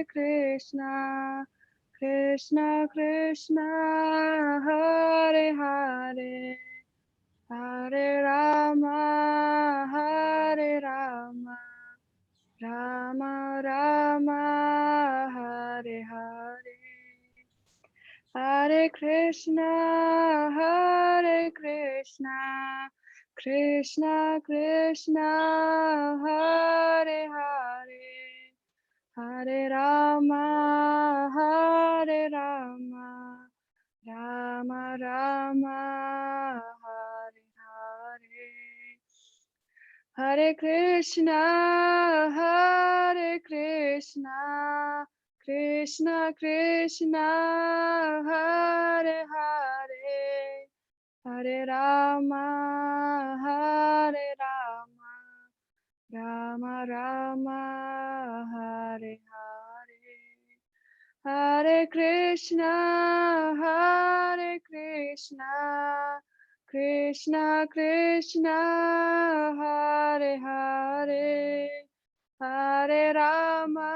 Krishna, Krishna Krishna, Hare Hare, Hare Rama, Hare Rama, Rama Rama, Hare Hare, Hare Krishna, Hare Krishna, Krishna Krishna, Hare Hare, Hare Rama, Hare Rama, Rama Rama, Hare Hare, Hare Krishna, Hare Krishna, Krishna Krishna, Hare Hare, Hare Rama, Hare Rama, Rama Rama, Hare Hare, Hare Krishna, Hare Krishna, Krishna Krishna, Hare Hare, Hare Rama,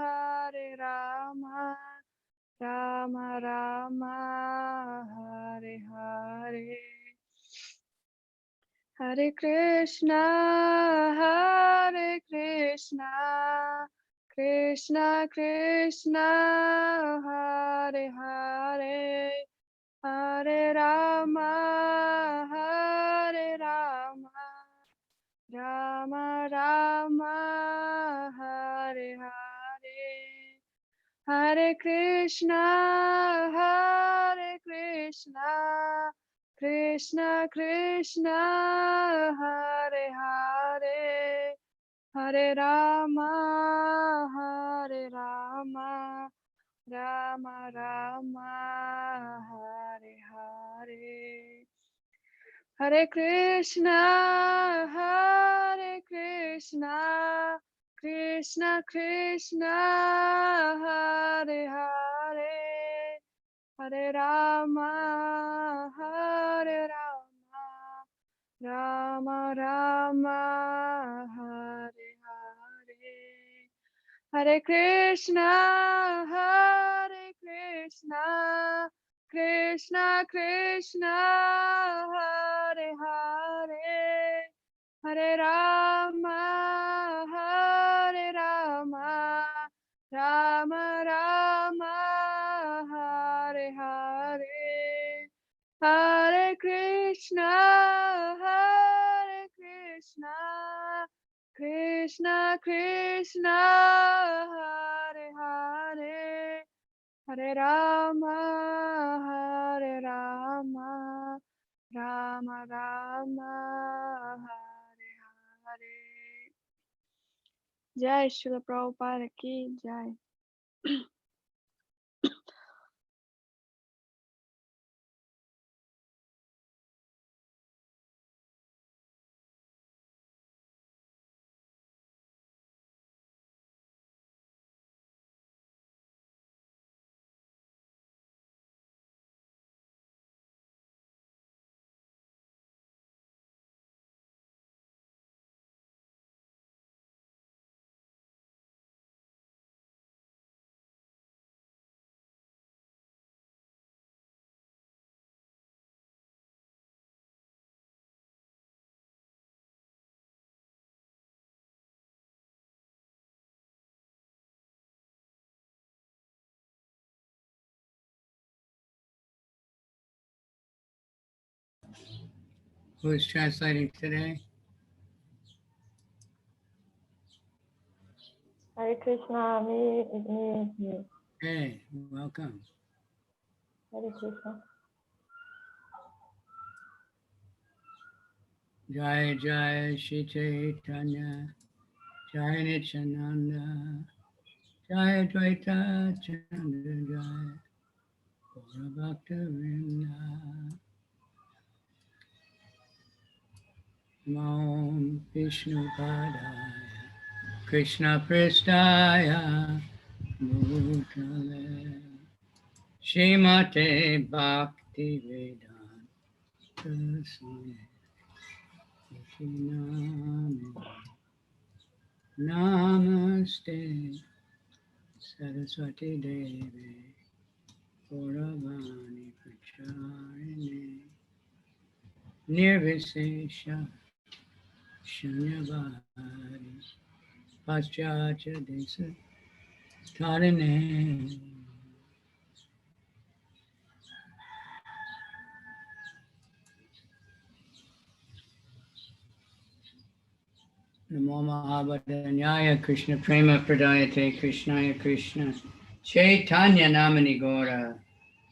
Hare Rama, Rama Rama, Hare Hare, Hare Krishna, Hare Krishna, Krishna Krishna, Hare Hare, Hare Rama, Hare Rama, Rama Rama, Hare Hare, Hare Krishna, Hare Krishna, Krishna Krishna, Hare Hare, Hare Rama, Hare Rama, Rama Rama, Hare Hare, Hare Krishna, Hare Krishna, Krishna Krishna, Hare Hare, Hare Rama, Hare Rama, Rama Rama, Hare Hare, Hare Krishna, Hare Krishna, Krishna Krishna, Hare Hare, Hare Rama, Hare Rama, Rama Rama, Hare Hare, Hare Krishna, Hare Krishna, Krishna Krishna, Hare Hare, Hare Rama, Hare Rama, Rama Rama, Hare Hare. Jai Srila Prabhupada ki Jai. Who is translating today? Hare Krishna, me. Hey, welcome. Hare Krishna. Jai Jai Shri Chaitanya, Jai Nityananda, Jai Dvaita Chandra Jai, Gaura Bhakta Vrinda. Om Vishnu Padaya, Krishna Prestaya, Bhutale, Shrimate Bhakti Vedanta Swami. Namaste Saraswati Devi Gauravani Pracharini Nirvisesha Shunyavadi Paschatya Desa Tarine Namo Mahabharanyaya Krishna Prema Pradayate Krishnaya Krishna Chaitanya Namani Gora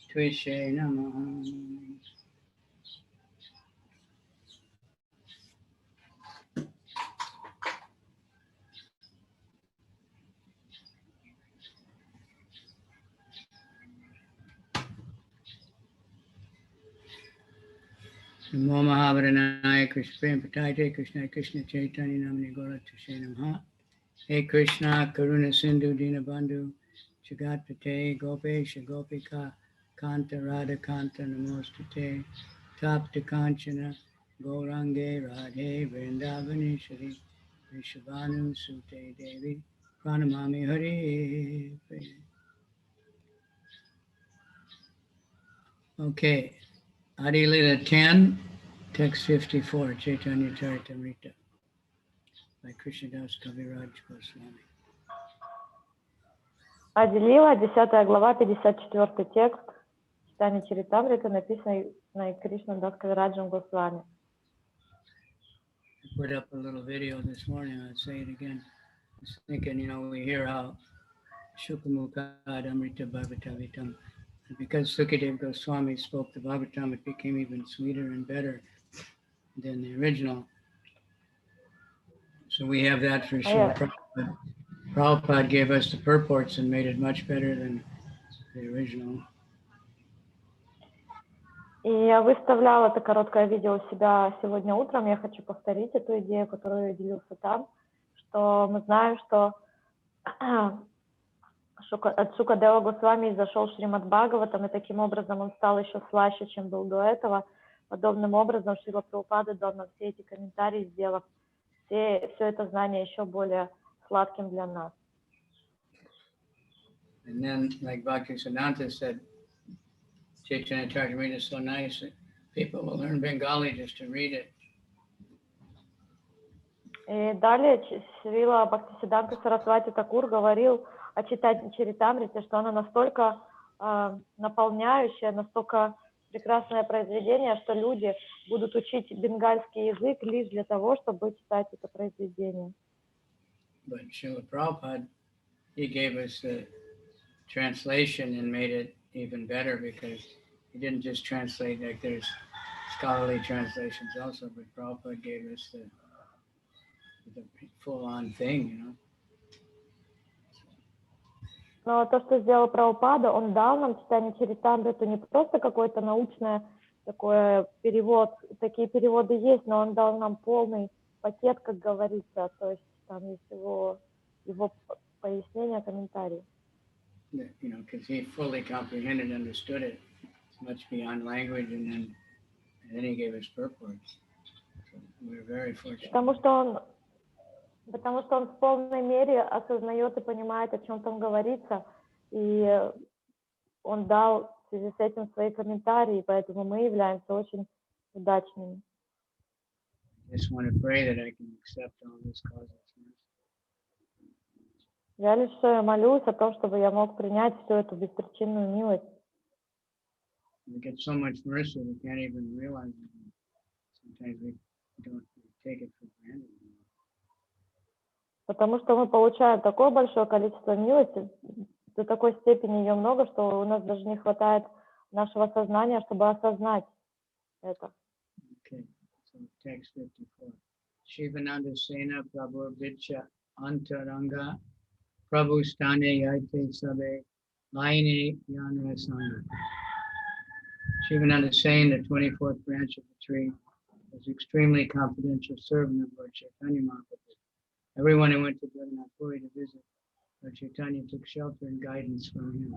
Tvishe Namaha. Namo Mahabharanaya Krishna Prema Pradayate Krishna Krishna Chaitanya Namani Gora Tvishe Namaha. Hey Krishna Karuna Sindhu Dinabandhu Jagatpate Gopesha Gopika Kanta Radha Kanta Namostate Tapta Kanchana Gaurange Radhe Vrindavaneshwari Vishabhanu Sute Devi Pranamami Hare. Okay, Adi-lila 10, text 54, Caitanya-caritāmṛta by Krishnadas Kaviraj Goswami. Ади-лила, 10 глава, 54 текст. Чайтанья-чаритамрита, написанный Кришнадас Кавираджем Госвами. I put up a little video this morning, I'll say it again. I was thinking, we hear how Shukhamukha-amrita Bhagavatavitam. And because Sukadev Goswami spoke the Bhagavatam, it became even sweeter and better than the original. So we have that for sure. Prabhupada gave us the purports and made it much better than the original. И я выставляла это короткое видео у себя сегодня утром. Я хочу повторить эту идею, которую я делился там, что мы знаем, что от Шукадева Госвами зашел Шримад Бхагаватам, и таким образом он стал еще слаще, чем был до этого. Подобным образом Шрила Прабхупада дал нам все эти комментарии, сделав все это знание еще более сладким для нас. And then, like Bhaktisiddhanta said, Caitanya-caritāmṛta is so nice that people will learn Bengali just to read it. И далее Шрила Бхактисиддханта Сарасвати Такур говорил о Чайтанья-чаритамрите, что она настолько наполняющая, настолько прекрасное произведение, что люди будут учить бенгальский язык лишь для того, чтобы читать это произведение. But Srila Prabhupada, he gave us the translation and made it even better because he didn't just translate, like there's scholarly translations also, but Prabhupada gave us the full-on thing, Но то, что сделал Прабхупада, он дал нам Чайтанья-чаритамриту не просто какой-то научный такой перевод, такие переводы есть, но он дал нам полный пакет, как говорится, то есть там есть его пояснения, комментарии. Because he fully comprehended, understood it. It's much beyond language, and then he gave us purports. So we're very fortunate. Потому что он в полной мере осознает и понимает, о чем там говорится, и он дал в связи с этим свои комментарии, поэтому мы являемся очень удачными. Я лишь молюсь о том, чтобы я мог принять всю эту беспричинную милость. We get so much mercy, we can't even realize it. Sometimes we don't take it for granted. Потому что мы получаем такое большое количество милости, до такой степени ее много, что у нас даже не хватает нашего сознания, чтобы осознать это. Okay, so text 54. Shivananda Sena Prabhu Vicha Antaranga Prabhu Stane Yaite Sabe Laine Yanrasana. Shivananda Sena, the 24th branch of the tree, was extremely confidential servant of Lord Chaitanya Mahaprabhu. Everyone who went to Jagannath Puri to visit Lord Chaitanya took shelter and guidance from him.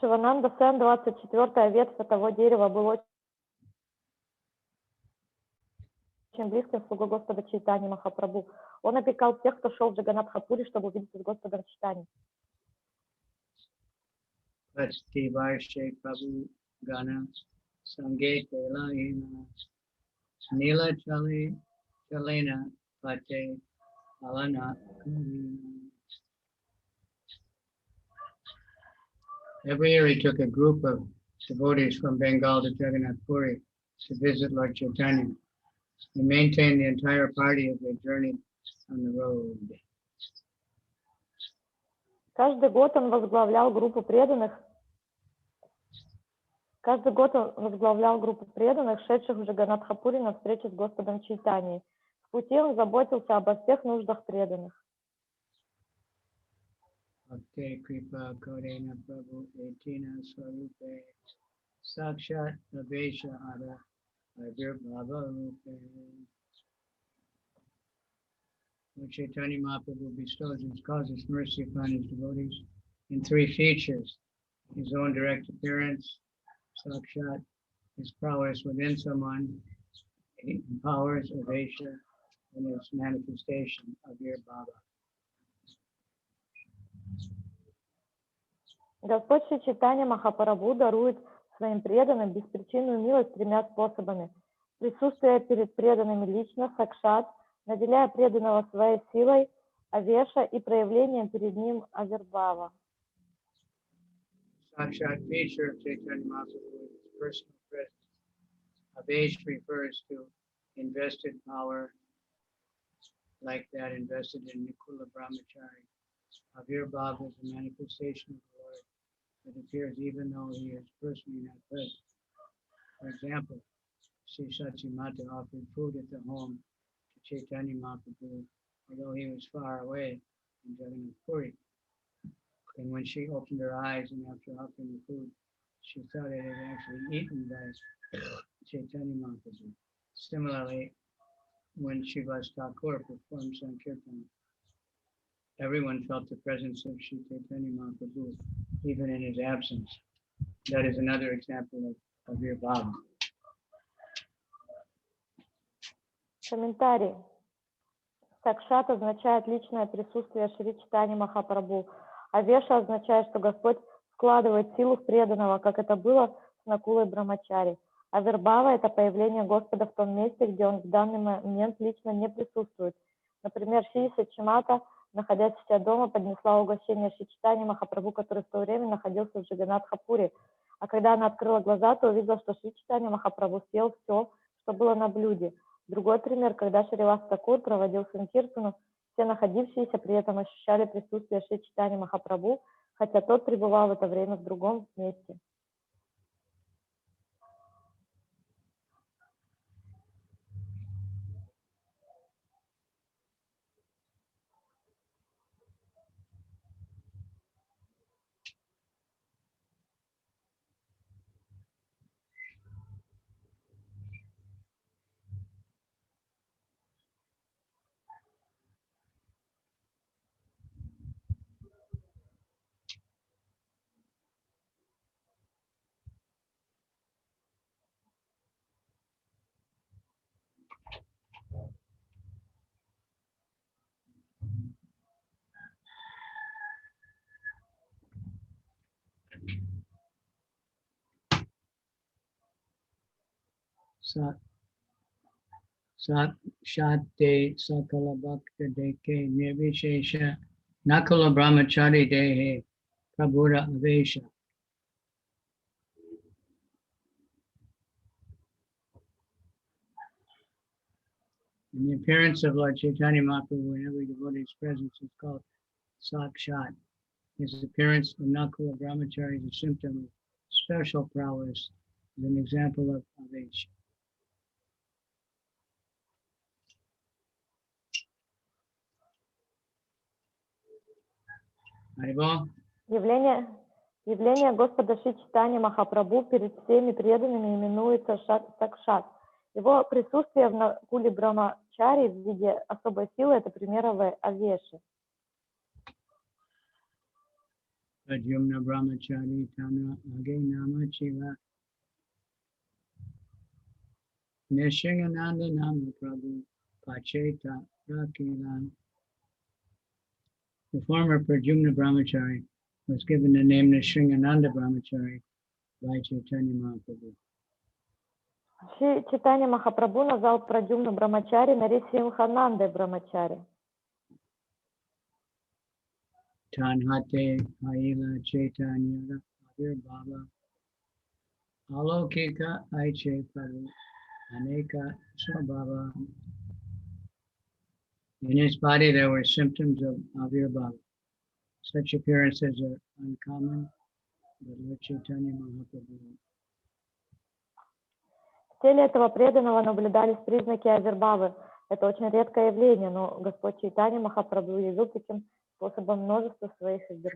Шивананда Сен, 24-я ветвь того дерева, был очень очень близким слугой Господа Чайтаньи Махапрабху. Он опекал тех, кто шел в Джаганнатхапури, чтобы увидеться с Господом Чайтаньей. Pasti Varshe Prabhu Gana Sange Telahina Nila Chali Chalena Pate Alana. Every year he took a group of devotees from Bengal to Jagannath Puri to visit Lord Chaitanya. He maintained the entire party as they journeyed on the road. Каждый год он возглавлял группу преданных, шедших в Джаганнатхапури на встречу с Господом Чайтаньей. В пути он заботился обо всех нуждах преданных. Bhakti Kripa Kodena Prabhu Etina Swarupe Sakshat Navesha Ada Vajra Bhava Rupe. Lord Chaitanya Mahaprabhu bestows his causeless mercy upon his devotees in three features: his own direct appearance, Sakshat, his prowess within someone, he empowers Avesha, and his manifestation of your Baba. Господь Шри Чайтанья Махапрабху дарует своим преданным беспричинную милость тремя способами. Присутствие перед преданными лично, сакшат, наделяя преданного своей силой, авеша и проявлением перед ним авербава. Sakshat feature of Caitanya Mahaprabhu is personal presence. Avesh refers to invested power, like that invested in Nikula Brahmachari. Avirbhava is a manifestation of the Lord that appears even though he is personally not present. For example, Sri Satyamata offered food at the home to Caitanya Mahaprabhu, although he was far away in Jagannath Puri. And when she opened her eyes and after offering the food, she thought it had actually eaten by Caitanya Mahaprabhu. Similarly, when Shivas Thakur performed Sankirtan, everyone felt the presence of Sri Caitanya Mahaprabhu, even in his absence. That is another example of your Baba. Комментарий. Сакшат означает личное присутствие Шри Чайтаньи Махапрабху, а Веша означает, что Господь вкладывает силу в преданного, как это было с Накулой Брамачари. А Вербава – это появление Господа в том месте, где он в данный момент лично не присутствует. Например, Шри Сачимата, находясь у себя дома, поднесла угощение Шри Чайтаньи Махапрабху, который в то время находился в Джаганнатхапури. А когда она открыла глаза, то увидела, что Шри Чайтанья Махапрабху съел все, что было на блюде. Другой пример, когда Шривас Такур проводил Санкиртану, все находившиеся при этом ощущали присутствие Шри Чайтаньи Махапрабху, хотя тот пребывал в это время в другом месте. Shate Sakala Bhakta Deke Nirvishesha Nakula Brahmachari Dehe Prabhura Avesha. And the appearance of Lord Chaitanya Mahaprabhu in every devotee's presence is called Sakshat. His appearance of Nakula Brahmachari is a symptom of special prowess, is an example of Avesha. Явление Господа Шри Чайтаньи Махапрабху перед всеми преданными именуется Сакшат. Его присутствие в Накуле Брамачари в виде особой силы – это пример Авеши. Pradyumna Brahmachari Tana Age Nama Chiva Nishingananda Nama Prabhu Pacheta Rakila. The former Pradyumna Brahmachari was given the name Nishingananda Brahmachari by Chaitanya Mahaprabhu. Шри Чайтанья Махапрабху назвал Прадюмну Брамачари Нарисимханандой Брамачари. Tanhate Aila Chaitanya Adir Baba Alokika Aiche Paru Aneka Swabhava. In his body there were symptoms of Avirbhava. Such appearances are uncommon, but Lord Chaitanya Mahaprabhu. В теле этого преданного наблюдались признаки Авирбхавы. Это очень редкое явление, но Господь Чайтанья Махапрабху явил таким способом множество своих игр.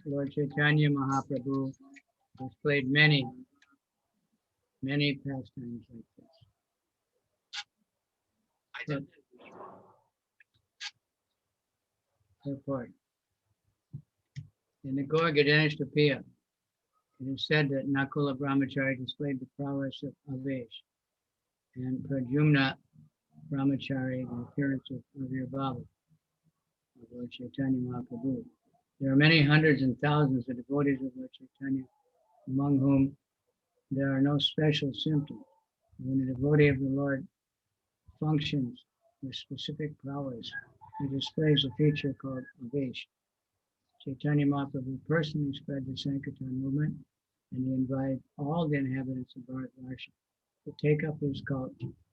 Lord Chaitanya Mahaprabhu displayed many pastimes like this. Report. In the Gaur Ganeshtapaya, it is said that Nakula Brahmachari displayed the prowess of Avesh, and Pradyumna Brahmachari the appearance of Avirbhava, of Lord Chaitanya Mahaprabhu. There are many hundreds and thousands of devotees of Lord Chaitanya, among whom there are no special symptoms. When a devotee of the Lord functions with specific prowess, he displays a feature called Avesh. Chaitanya Mahaprabhu personally spread the Sankirtan movement, and he invited all the inhabitants of Bharatvarsha to take up his cult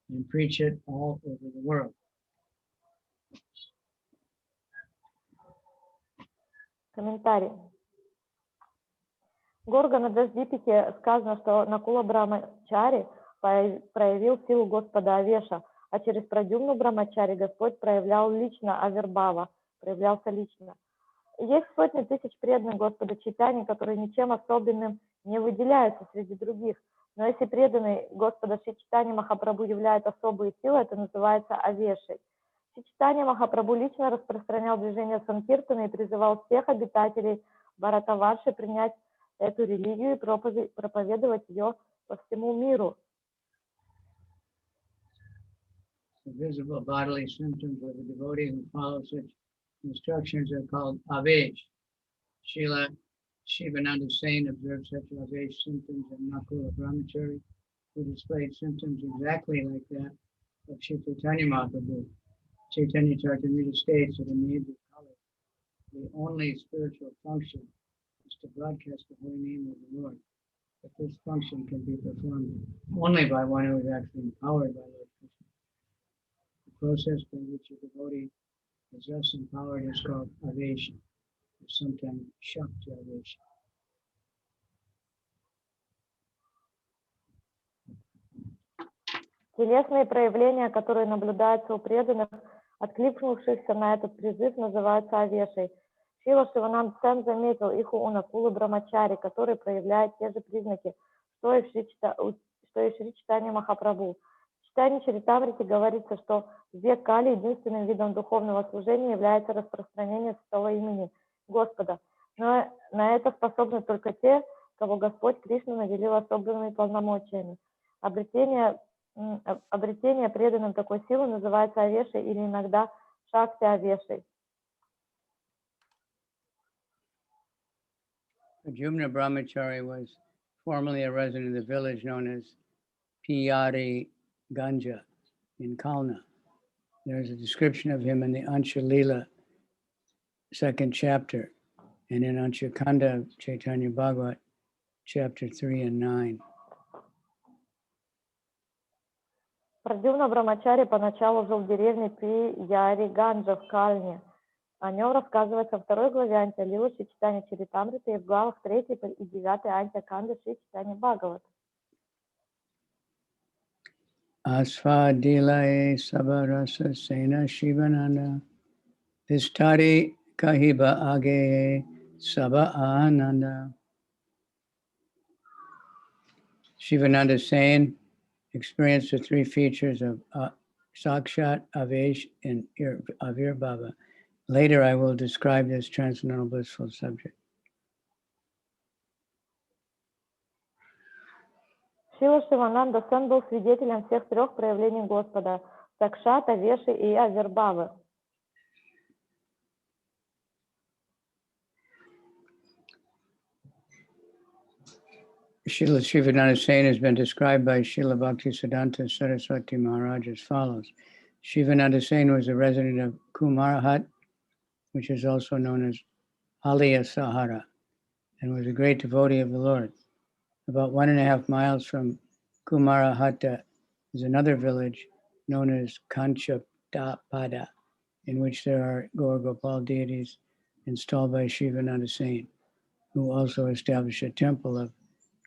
and preach it all over the world. Комментарий. В Горгана-Дас-Дипике сказано, что Накула Брамачари проявил силу Господа Авеша, а через Прадюмну Брамачари Господь проявлял лично Авирбхава, проявлялся лично. Есть сотни тысяч преданных Господа Чайтаньи, которые ничем особенным не выделяются среди других. Но если преданный Господа Шри Чайтаньи Махапрабху являет особые силы, это называется Авешей. Шри Чайтанья Махапрабху лично распространял движение Санкиртана и призывал всех обитателей Бхаратаварши принять эту религию и проповедовать ее по всему миру. The visible bodily symptoms of a devotee who follows such instructions are called Avesh. Srila Shivananda Sain observed such Avesh symptoms in Nakula Brahmachari, who displayed symptoms exactly like that of Shri Caitanya Mahaprabhu. Caitanya-caritāmṛta states that in the age of Kali, the only spiritual function is to broadcast the holy name of the Lord. But this function can be performed only by one who is actually empowered by Lord Krishna. The process by which a devotee is thus empowered is called Avesh, or sometimes Shakti Avesh. Телесные проявления, которые наблюдаются у преданных, откликнувшихся на этот призыв, называются Авешей. Шрила Шивананда Сен заметил их у Накулы Брамачари, который проявляет те же признаки, что и Шри Чайтанья Махапрабху. В Чайтанья-чаритамрите говорится, что в век Кали единственным видом духовного служения является распространение святого имени Господа. Но на это способны только те, кого Господь Кришна наделил особенными полномочиями. Обретение преданным такой силы называется Авешей или иногда Шакти Авешей. Pradyumna Brahmachari was formerly a resident of the village known as Piyari Ganja in Kalna. There is a description of him in the Adi-lila 2nd chapter and in Anshakanda Chaitanya Bhagavat chapter 3 and 9. Прадюмна Брамачари поначалу жил в деревне Пияри-Ганджа в Кальне. О нем рассказывается во 2 главе Ади-лилы Шри Чайтанья-чаритамрита и в главах 3 и 9 Аншаканды Шри Чайтанья Бхагавата. Asfadilae sabarasa sena shivananda vistari kahiba age saba ananda. Shivananda Sain experienced the 3 features of Sakshat, Avesh, and Avirbhava. Later I will describe this transcendental blissful subject. Шрила Шивананда Сен был свидетелем всех трех проявлений Господа – Сакшата, Веши и Авербавы. Srila Shivananda Sain has been described by Srila Bhaktisiddhanta Saraswati Maharaj as follows. Shivananda Sain was a resident of Kumarahat, which is also known as Aliya Sahara, and was a great devotee of the Lord. About 1.5 miles from Kumarahatta is another village known as Kanchapada, in which there are Gaur Gopal deities installed by Shivananda Sain, who also established a temple of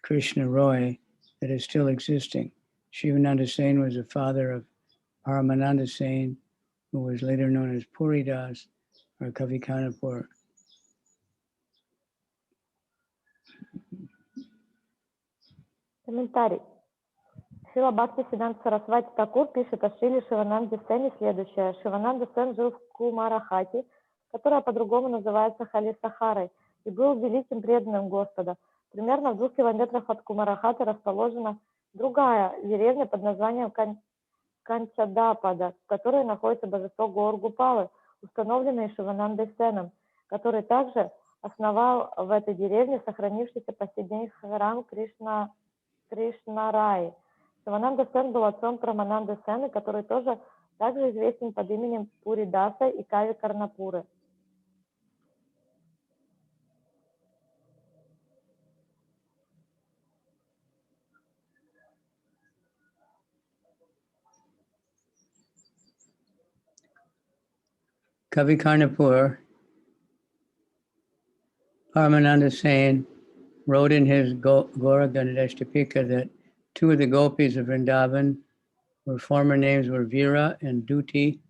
Krishna Roy that is still existing. Shivananda Sain was the father of Paramananda Sain, who was later known as Puri Das or Kavicandra. Комментарий. Шрила Бхактисиддханта Сарасвати Такур пишет о Шриле Шивананде Сене следующее. Шивананда Сен жил в Кумарахати, которая по-другому называется Хали-Сахарой, и был великим преданным Господа. Примерно в 2 километрах от Кумарахаты расположена другая деревня под названием Канчадапада, в которой находится божество Гоор-Гупалы, установленное Шиванандой Сеном, который также основал в этой деревне сохранившийся по сей день храм Кришнараи. Шивананда Сен был отцом Прамананды Сена, который тоже также известен под именем Пури Даса и Кави Карнапуры. Kavicandra, Paramananda Sain wrote in his Gauraganadeshtapika that 2 of the gopis of Vrindavan, whose former names were Veera and Duti,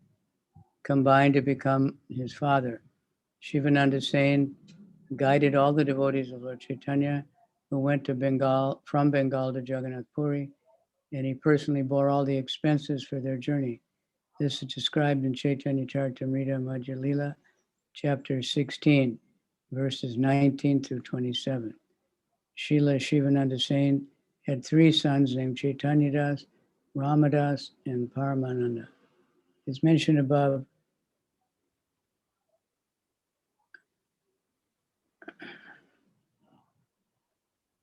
combined to become his father. Shivananda Sain guided all the devotees of Lord Chaitanya who went to Bengal, from Bengal to Jagannath Puri, and he personally bore all the expenses for their journey. This is described in Caitanya-caritāmṛta, Adi-lila, chapter 16, verses 19 through 27. Srila Shivananda Sain had 3 sons named Chaitanya Das, Ramadas, and Paramananda. As mentioned above,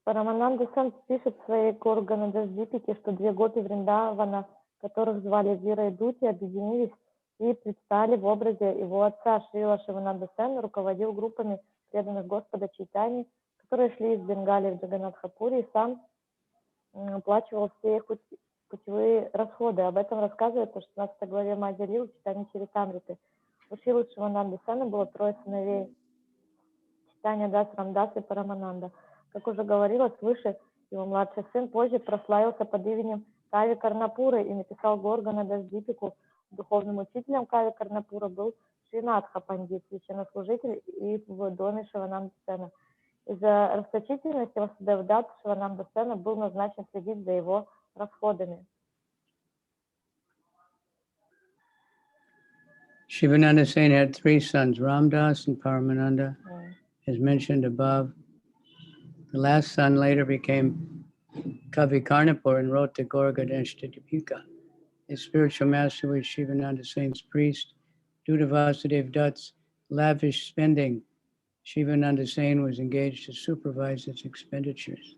Парамананда Сен пишет в своей Gauraganadeshtapike, что 2 гопи Вриндавана, которых звали Вира и Дути, объединились и предстали в образе его отца. Шрила Шивананда Сен руководил группами преданных Господа Чайтаньи, которые шли из Бенгалии в Джаганнатхапури, и сам оплачивал все их путевые расходы. Об этом рассказывается в 16 главе Ади-лилы Чайтаньи-чаритамриты. У Шрилы Шивананды Сена было 3 сыновей: Чайтанья Дас, Рамдас и Парамананда. Как уже говорилось выше, его младший сын позже прославился под именем Кави Карнапуры и написал Gauraganadeshtapику. Духовным учителем Кави Карнапура был Шринатха Пандит, священнослужитель и в доме Шивананды Сена. Из-за расточительности Васудевдатта Шивананда Сена был назначен следить за его расходами. Shivananda Sain had 3 sons, Ramdas and Paramananda, as mentioned above. The last son later became Kavicandra and wrote the Gauraganadeshtapika. His spiritual master was Shivananda Sain's priest. Due to Vasudev Dutt's lavish spending, Shivananda Sain was engaged to supervise its expenditures.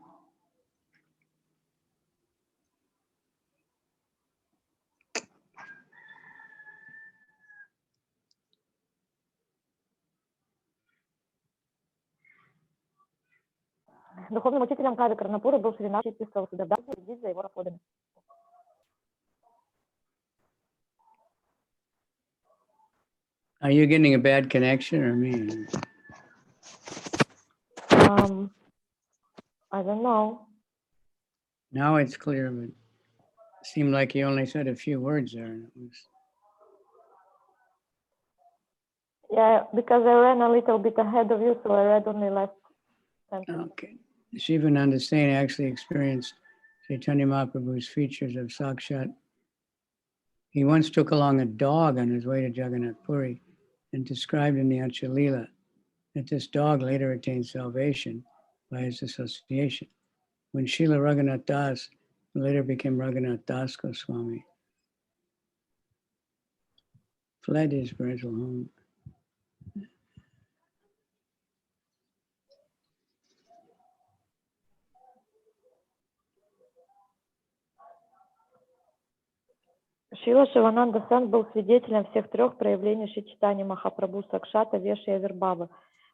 Духовным учителем Кави Карнапуры был Шринатха Васудевдатта, следить за его расходами. Are you getting a bad connection or me? I don't know. Now it's clear, but it seemed like you only said a few words there. And it was... Yeah, because I ran a little bit ahead of you, so I read only last sentence. Okay. Shivananda Sain actually experienced Chaitanya Mahaprabhu's features of Sakshat. He once took along a dog on his way to Jagannath Puri and described in the Adi-lila that this dog later attained salvation by his association. When Srila Raghunath Das later became Raghunath Das Goswami, fled his parental home. Шрила Шивананда Сэн был свидетелем всех трех проявлений Шри Чайтаньи Махапрабху Сакшата, Веши и Авербавы.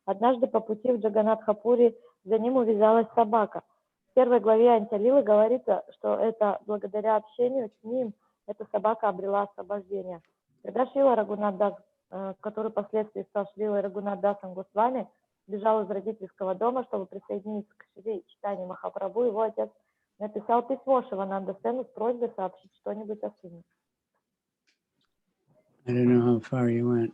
Однажды по пути в Джаганатхапури за ним увязалась собака. В первой главе Ади-лилы говорится, что это благодаря общению с ним эта собака обрела освобождение. Когда Шрила Рагунат Дас, который впоследствии стал Шрилой Рагунат Дасом Госвами, бежал из родительского дома, чтобы присоединиться к Шри Чайтаньи Махапрабху, его отец написал письмо Шивананда Сэну с просьбой сообщить что-нибудь о сыне. I don't know how far you went.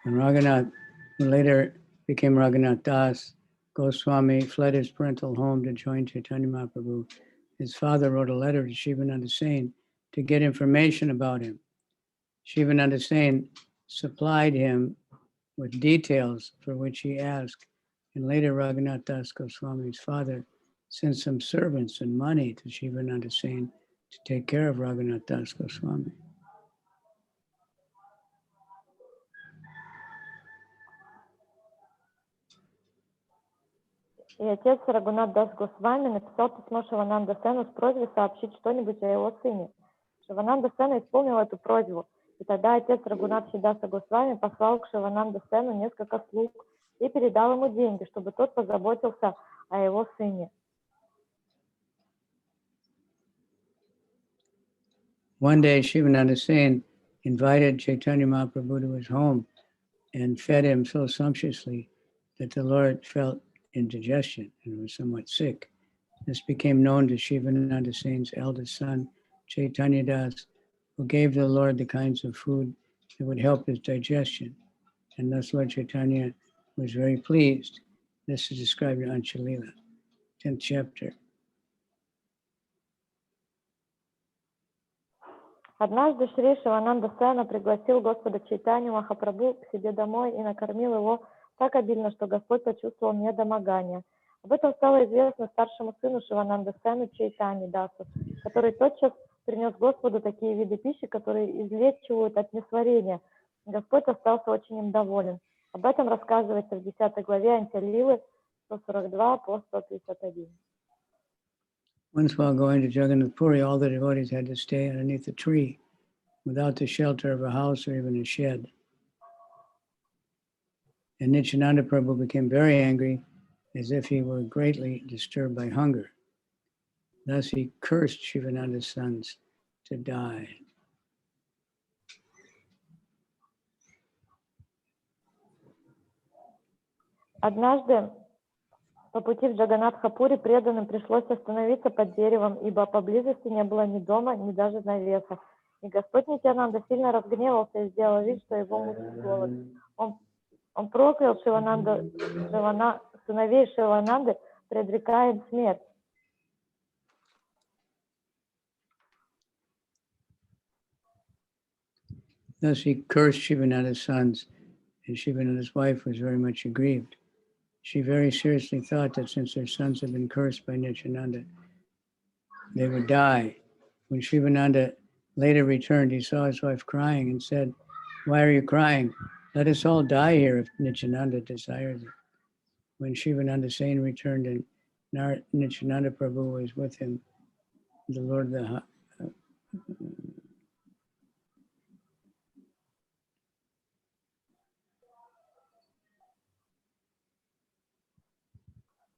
When Raghunath, who later became Raghunath Das Goswami, fled his parental home to join Caitanya Mahaprabhu, his father wrote a letter to Shivananda Sain to get information about him. Shivananda Sain supplied him with details for which he asked, and later Raghunath Das Goswami's father sent some servants and money to Shivananda Sain to take care of Raghunath Das Goswami. И отец Рагунат Дас Госвами написал письмо Шивананда Сэну с просьбой сообщить что-нибудь о его сыне. Шивананда Сэна исполнил эту просьбу, и тогда отец Рагунат Даса Госвами послал к Шивананда Сэну несколько слуг и передал ему деньги, чтобы тот позаботился о его сыне. One day, Shivananda Sain invited Caitanya Mahaprabhu to his home and fed him so sumptuously that the Lord felt indigestion and was somewhat sick. This became known to Shivananda Sain's eldest son, Caitanya Das, who gave the Lord the kinds of food that would help his digestion. And thus Lord Caitanya was very pleased. This is described in Anchalila, 10th chapter. Однажды Шри Шивананда Сэна пригласил Господа Чайтанью Махапрабху к себе домой и накормил его так обильно, что Господь почувствовал недомогание. Об этом стало известно старшему сыну Шивананда Сэну Чайтаньи Дасу, который тотчас принес Господу такие виды пищи, которые излечивают от несварения. Господь остался очень им доволен. Об этом рассказывается в 10 главе Ади-лилы 142 по 151. Once while going to Jagannath Puri, all the devotees had to stay underneath a tree without the shelter of a house or even a shed. And Nityananda Prabhu became very angry, as if he were greatly disturbed by hunger. Thus he cursed Shivananda's sons to die. Однажды по пути в Джаганатхапури преданным пришлось остановиться под деревом, ибо поблизости не было ни дома, ни даже навеса. И Господь Нитьянанда сильно разгневался и сделал вид, что его мучит голод. Он проклял сыновей Шивананды, предрекая им смерть. Thus he cursed Shivananda's sons, and Shivananda's wife was very much aggrieved. She very seriously thought that since their sons had been cursed by Nityananda, they would die. When Shivananda later returned, he saw his wife crying and said, "Why are you crying? Let us all die here if Nityananda desires it." When Shivananda Sain returned and Nityananda Prabhu was with him, the Lord of the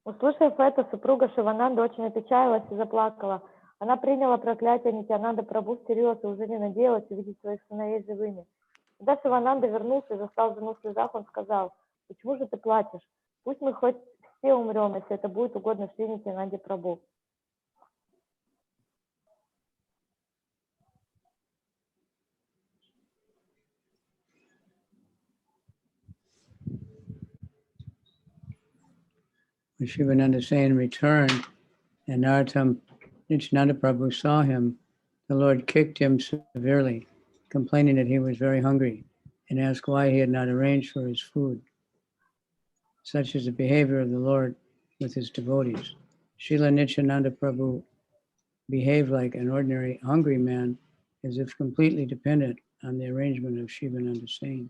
Услышав это, супруга Шивананды очень опечалилась и заплакала. Она приняла проклятие Нитьянанда Прабху всерьез и уже не надеялась увидеть своих сыновей живыми. Когда Шивананда вернулся и застал жену в слезах, он сказал: "Почему же ты плачешь? Пусть мы хоть все умрем, если это будет угодно Шри Нитьянанде Прабху". When Shivananda Sain returned and Nityananda Prabhu saw him, the Lord kicked him severely, complaining that he was very hungry, and asked why he had not arranged for his food. Such is the behavior of the Lord with his devotees. Srila Nityananda Prabhu behaved like an ordinary hungry man, as if completely dependent on the arrangement of Shivananda Sain.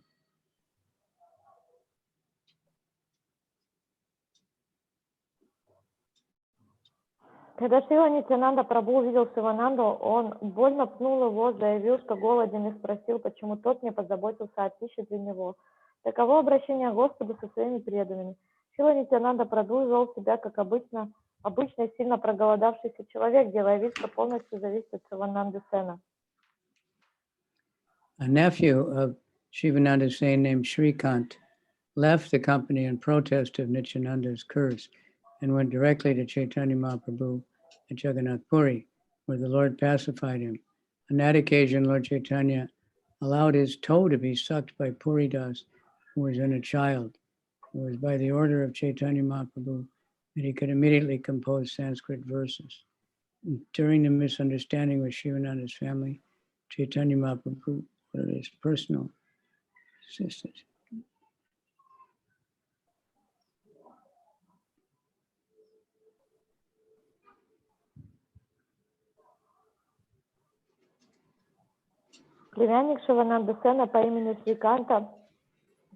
Когда Шрила Нитьянанда Прабху увидел Шивананду, он больно пнул его, заявил, что голоден, и спросил, почему тот не позаботился о пище для него. Таково обращение Господа со своими преданными. Шрила Нитьянанда Прабху вел себя, как обычно сильно проголодавшийся человек, делая вид, что полностью зависит от Шивананды Сена. A nephew of Shivananda Sain named Shrikant left the company in protest of Nityananda's curse and went directly to Caitanya Mahaprabhu at Jagannath Puri, where the Lord pacified him. On that occasion, Lord Chaitanya allowed his toe to be sucked by Puridas, who was in a child. It was by the order of Caitanya Mahaprabhu that he could immediately compose Sanskrit verses. During the misunderstanding with Shivananda's family, Caitanya Mahaprabhu ordered his personal assistant. Племянник Шивананды Сена по имени Шриканта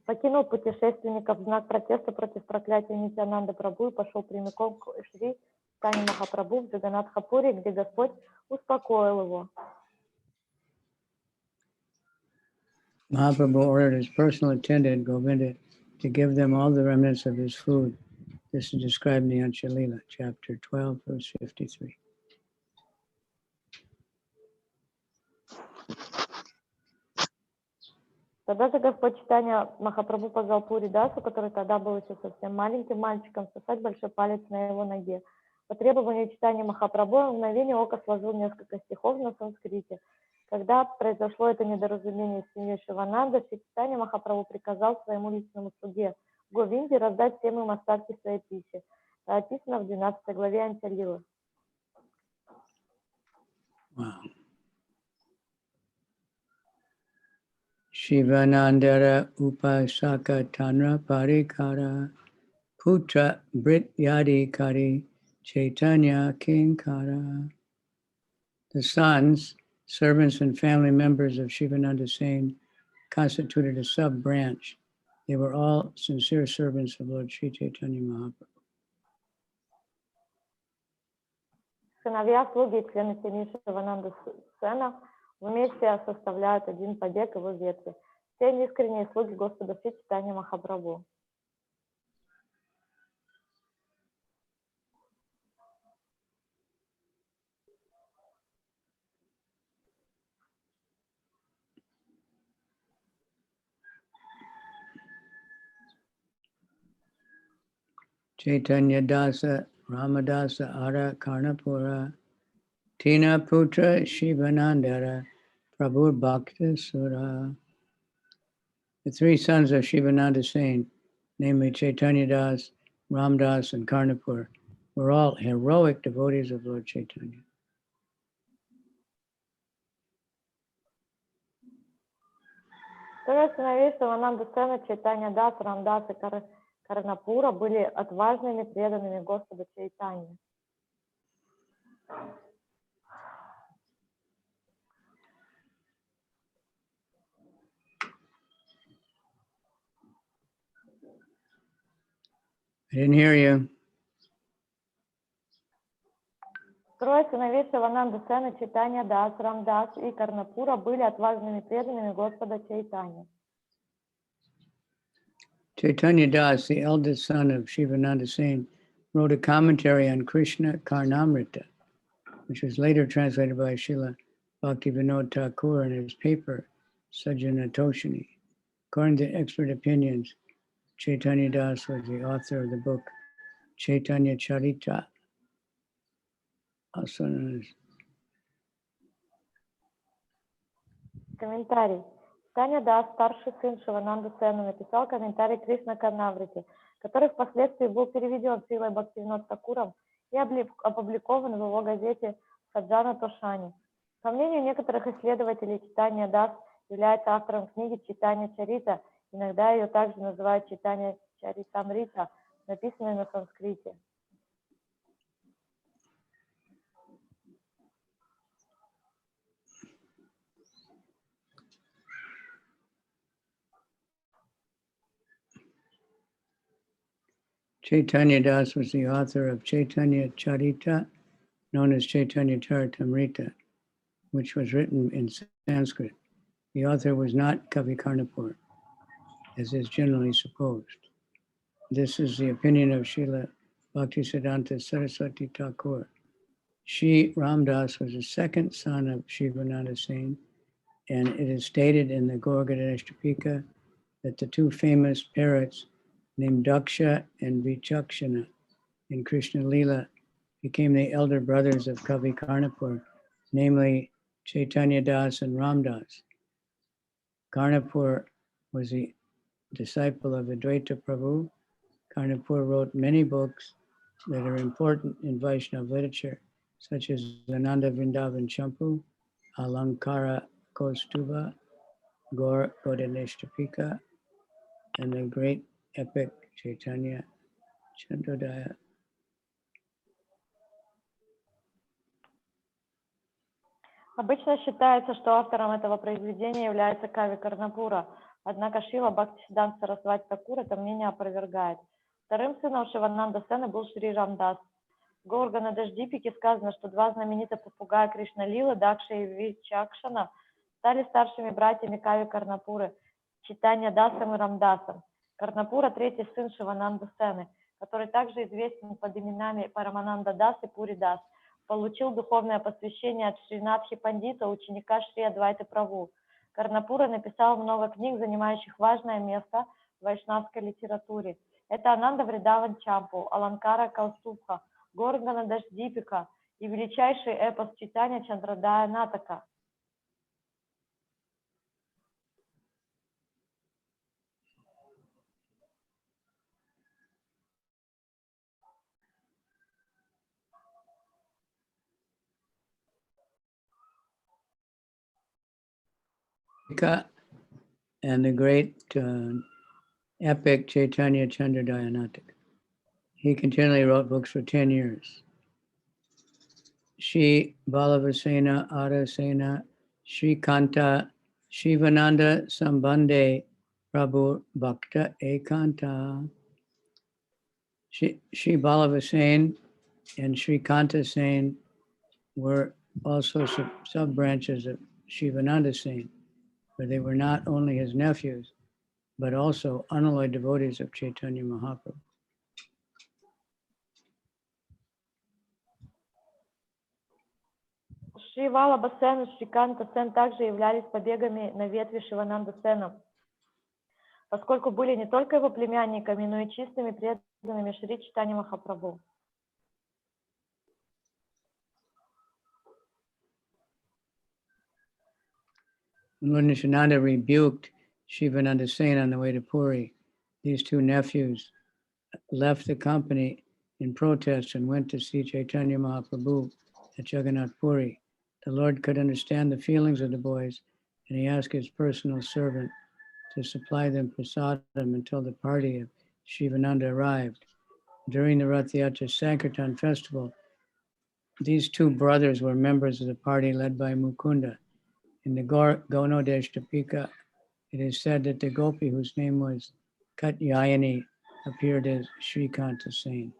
покинул путешественников в знак протеста против проклятия Нитьянанды Прабху и пошел прямиком к Шри Чайтаньи Махапрабху в Джаганнатхапури, где Господь успокоил его. Mahaprabhu ordered his personal attendant, Govinda, to give them all the remnants of his food. This is described in the Adi-lila, chapter 12, verse 53. Тогда же Господь Чайтанья Махапрабху позвал Пуридасу, который тогда был еще совсем маленьким мальчиком, сосать большой палец на его ноге. По требованию Чайтаньи Махапрабху он в мгновение ока сложил несколько стихов на санскрите. Когда произошло это недоразумение с семьей Шивананды, Чайтанья Махапрабху приказал своему личному слуге Говинде раздать всем им остатки своей пищи. Это описано в 12 главе Ади-лилы. Wow. Shivanandara Upasaka Tanra Parikara Putra Brit Kari Chaitanya Kinkara. The sons, servants, and family members of Shivananda Sain constituted a sub-branch. They were all sincere servants of Lord Sri Chaitanya Mahaprabhu. Сыновья, слуги и члены семьи Шивананды Сена вместе составляют один побег его ветви. Все они искренние слуги Господа Шри Чайтаньи Махапрабху. Caitanya Dasa Ramadasa Ara Karnapura Tina Putra Shivanandara Prabhu Bhakta Sura. The three sons of Shivananda Sain, namely Caitanya Das, Ramdas, and Karnapur, were all heroic devotees of Lord Chaitanya. Трое сыновей Шивананды Сена, Чайтанья Дас, Рамдас и Карнапура были отважными преданными Господа Чайтаньи. I didn't hear you. Трое сыновей Шивананды Сена, Чайтанья Дас, Рамдас и Карнапура были отважными преданными Господа Чайтаньи. Caitanya Das, the eldest son of Shivananda Sain, wrote a commentary on Caitanya-caritāmṛta, which was later translated by Srila Bhaktivinoda Thakur in his paper, Sajjanatoshini. According to expert opinions, Caitanya Das was the author of the book Caitanya-caritāmṛta, also known as... Комментарий. Чайтанья Дас, старший сын Шивананды Сена, написал комментарий Кришна-Карнаврите, который впоследствии был переведен Срилой Бхактивинода Тхакуром и опубликован в его газете Саджджана-тошани. По мнению некоторых исследователей, Чайтанья Дас является автором книги Чайтанья-чарита, иногда ее также называют Чайтанья-caritāmṛta, написанной на санскрите. Chaitanya Das was the author of Caitanya-caritāmṛta, known as Caitanya-caritāmṛta, which was written in Sanskrit. The author was not Kavicandra, as is generally supposed. This is the opinion of Srila Bhaktisiddhanta Saraswati Thakur. Shri Ramdas was the second son of Shivananda Sen, and it is stated in the Gorgadashtapika that the two famous parrots named Daksha and Vichakshana in Krishna-lila became the elder brothers of Kavi-Karnapur, namely Chaitanya Das and Ramdas. Karnapur was the disciple of Advaita Prabhu. Karnapur wrote many books that are important in Vaishnava literature, such as Ananda Vrindavan Champu, Alankara Kostuba, Gaur Godaneshtapika, and the great epic Chaitanya Chandrodaya. Обычно считается, что автором этого произведения является Кави Карнапура, однако Шрила Бхактисиддханта Сарасвати Такур это мнение опровергает. Вторым сыном Шивананда Сена был Шри Рамдас. В Горганадашдипике сказано, что два знаменитых попугая Кришна-лилы, Дакша и Вичакшана, стали старшими братьями Кави Карнапуры, Чайтанья Дасом и Рамдасом. Карнапура – третий сын Шивананда Сены, который также известен под именами Парамананда Дас и Пури Дас, получил духовное посвящение от Шринатхи Пандита, ученика Шри Адвайты Прабху. Карнапура написал много книг, занимающих важное место в вайшнавской литературе. Это Ананда Вридаван Чампу, Аланкара Каустубха, Горганадашдипика и величайший эпос Читания Чандрадая Натака. And the great epic Chaitanya-caritāmṛta. He continually wrote books for 10 years. Shri Balavasena, Adasena, Shri Kanta, Shivananda Sambandhe, Prabhu Bhakta Ekanta. Shri Balavasena and Shri Kanta Sen were also sub-branches of Shivananda Sen, but they were not only his nephews, but also unalloyed devotees of Chaitanya Mahaprabhu. Шри Валаба Сен и Шри Канта Сен также являлись побегами на ветви Шивананда Сена, поскольку были не только его племянниками, но и чистыми преданными Шри Чайтаньи Махапрабху. Lord Nishananda rebuked Shivananda Sen on the way to Puri. These two nephews left the company in protest and went to see Chaitanya Mahaprabhu at Jagannath Puri. The Lord could understand the feelings of the boys, and he asked his personal servant to supply them prasadam until the party of Shivananda arrived. During the Rath Yatra Sankirtan festival, these two brothers were members of the party led by Mukunda. In the Gonodeshtapika, it is said that the gopi, whose name was Katyayani, appeared as Srikanta Sen.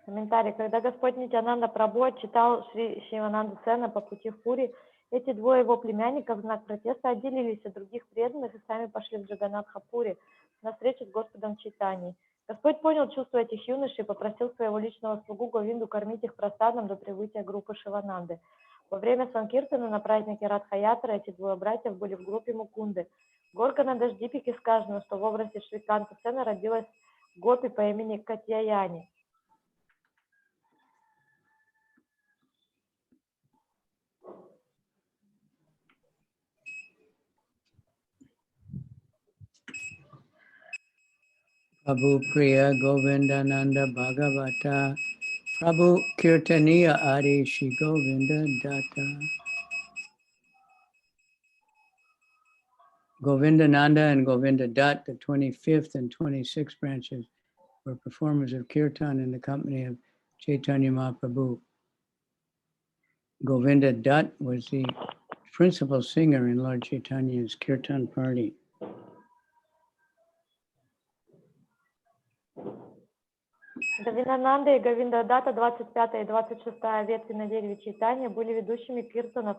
Комментарий. Когда Господь Нитянанда Прабху отчитал Шри Шивананда Сена по пути в Пури, эти двое его племянников в знак протеста отделились от других преданных и сами пошли в Джаганнатха-Пури на встречу с Господом Чайтаньей. Господь понял чувства этих юношей и попросил своего личного слугу Говинду кормить их просадом до прибытия группы Шивананды. Во время Санкиртана на празднике Радха-ятры эти двое братьев были в группе Мукунды. В Горганадашдипике сказано, что в образе Шриканта Сена родилась гопи по имени Катьяяни. Prabhu Priya Govindananda Bhagavata Prabhu Kirtaniya Adi Shri Govinda Datta. Govindananda and Govinda Dutt, the 25th and 26th branches, were performers of Kirtan in the company of Chaitanya Mahaprabhu. Govinda Dutt was the principal singer in Lord Chaitanya's Kirtan party. Гавинананда и Говиндадата, 25 и 26 ветви на дереве Чайтаньи, были ведущими киртанов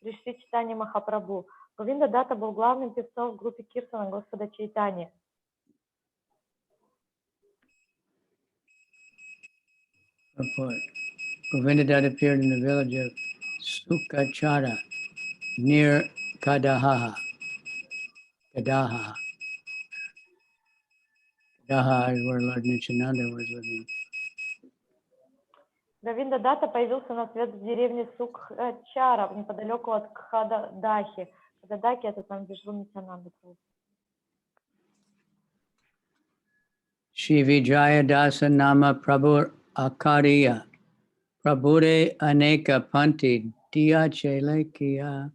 при Шри Чайтаньи Махапрабху. Говиндадата был главным певцом в группе киртана Господа Чайтаньи. Govindadatta appeared in the village of Sukachara near Kadaha. Kadaha is where Lord Nityananda was living. Говиндадата появился на свет в деревне Сукчара, неподалеку от Кхададахи. Кхададахи — это там, где жил Нитянанда. Shri Vijaya Dasa Nama Prabhu Akariya Prabhure Aneka Panti Diya Chelekiya.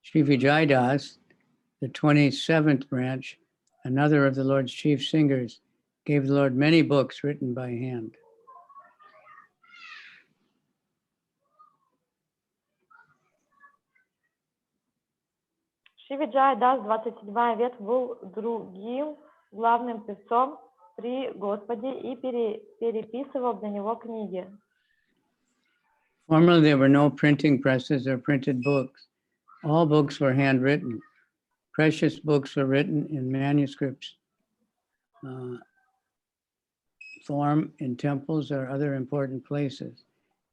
Shri Vijaya Das, the 27th branch, another of the Lord's chief singers, gave the Lord many books written by hand. Шри Виджая Дас, 27-я ветвь, был другим главным певцом при Господе и переписывал для него книги. Formerly, there were no printing presses or printed books. All books were handwritten. Precious books were written in manuscripts form in temples or other important places.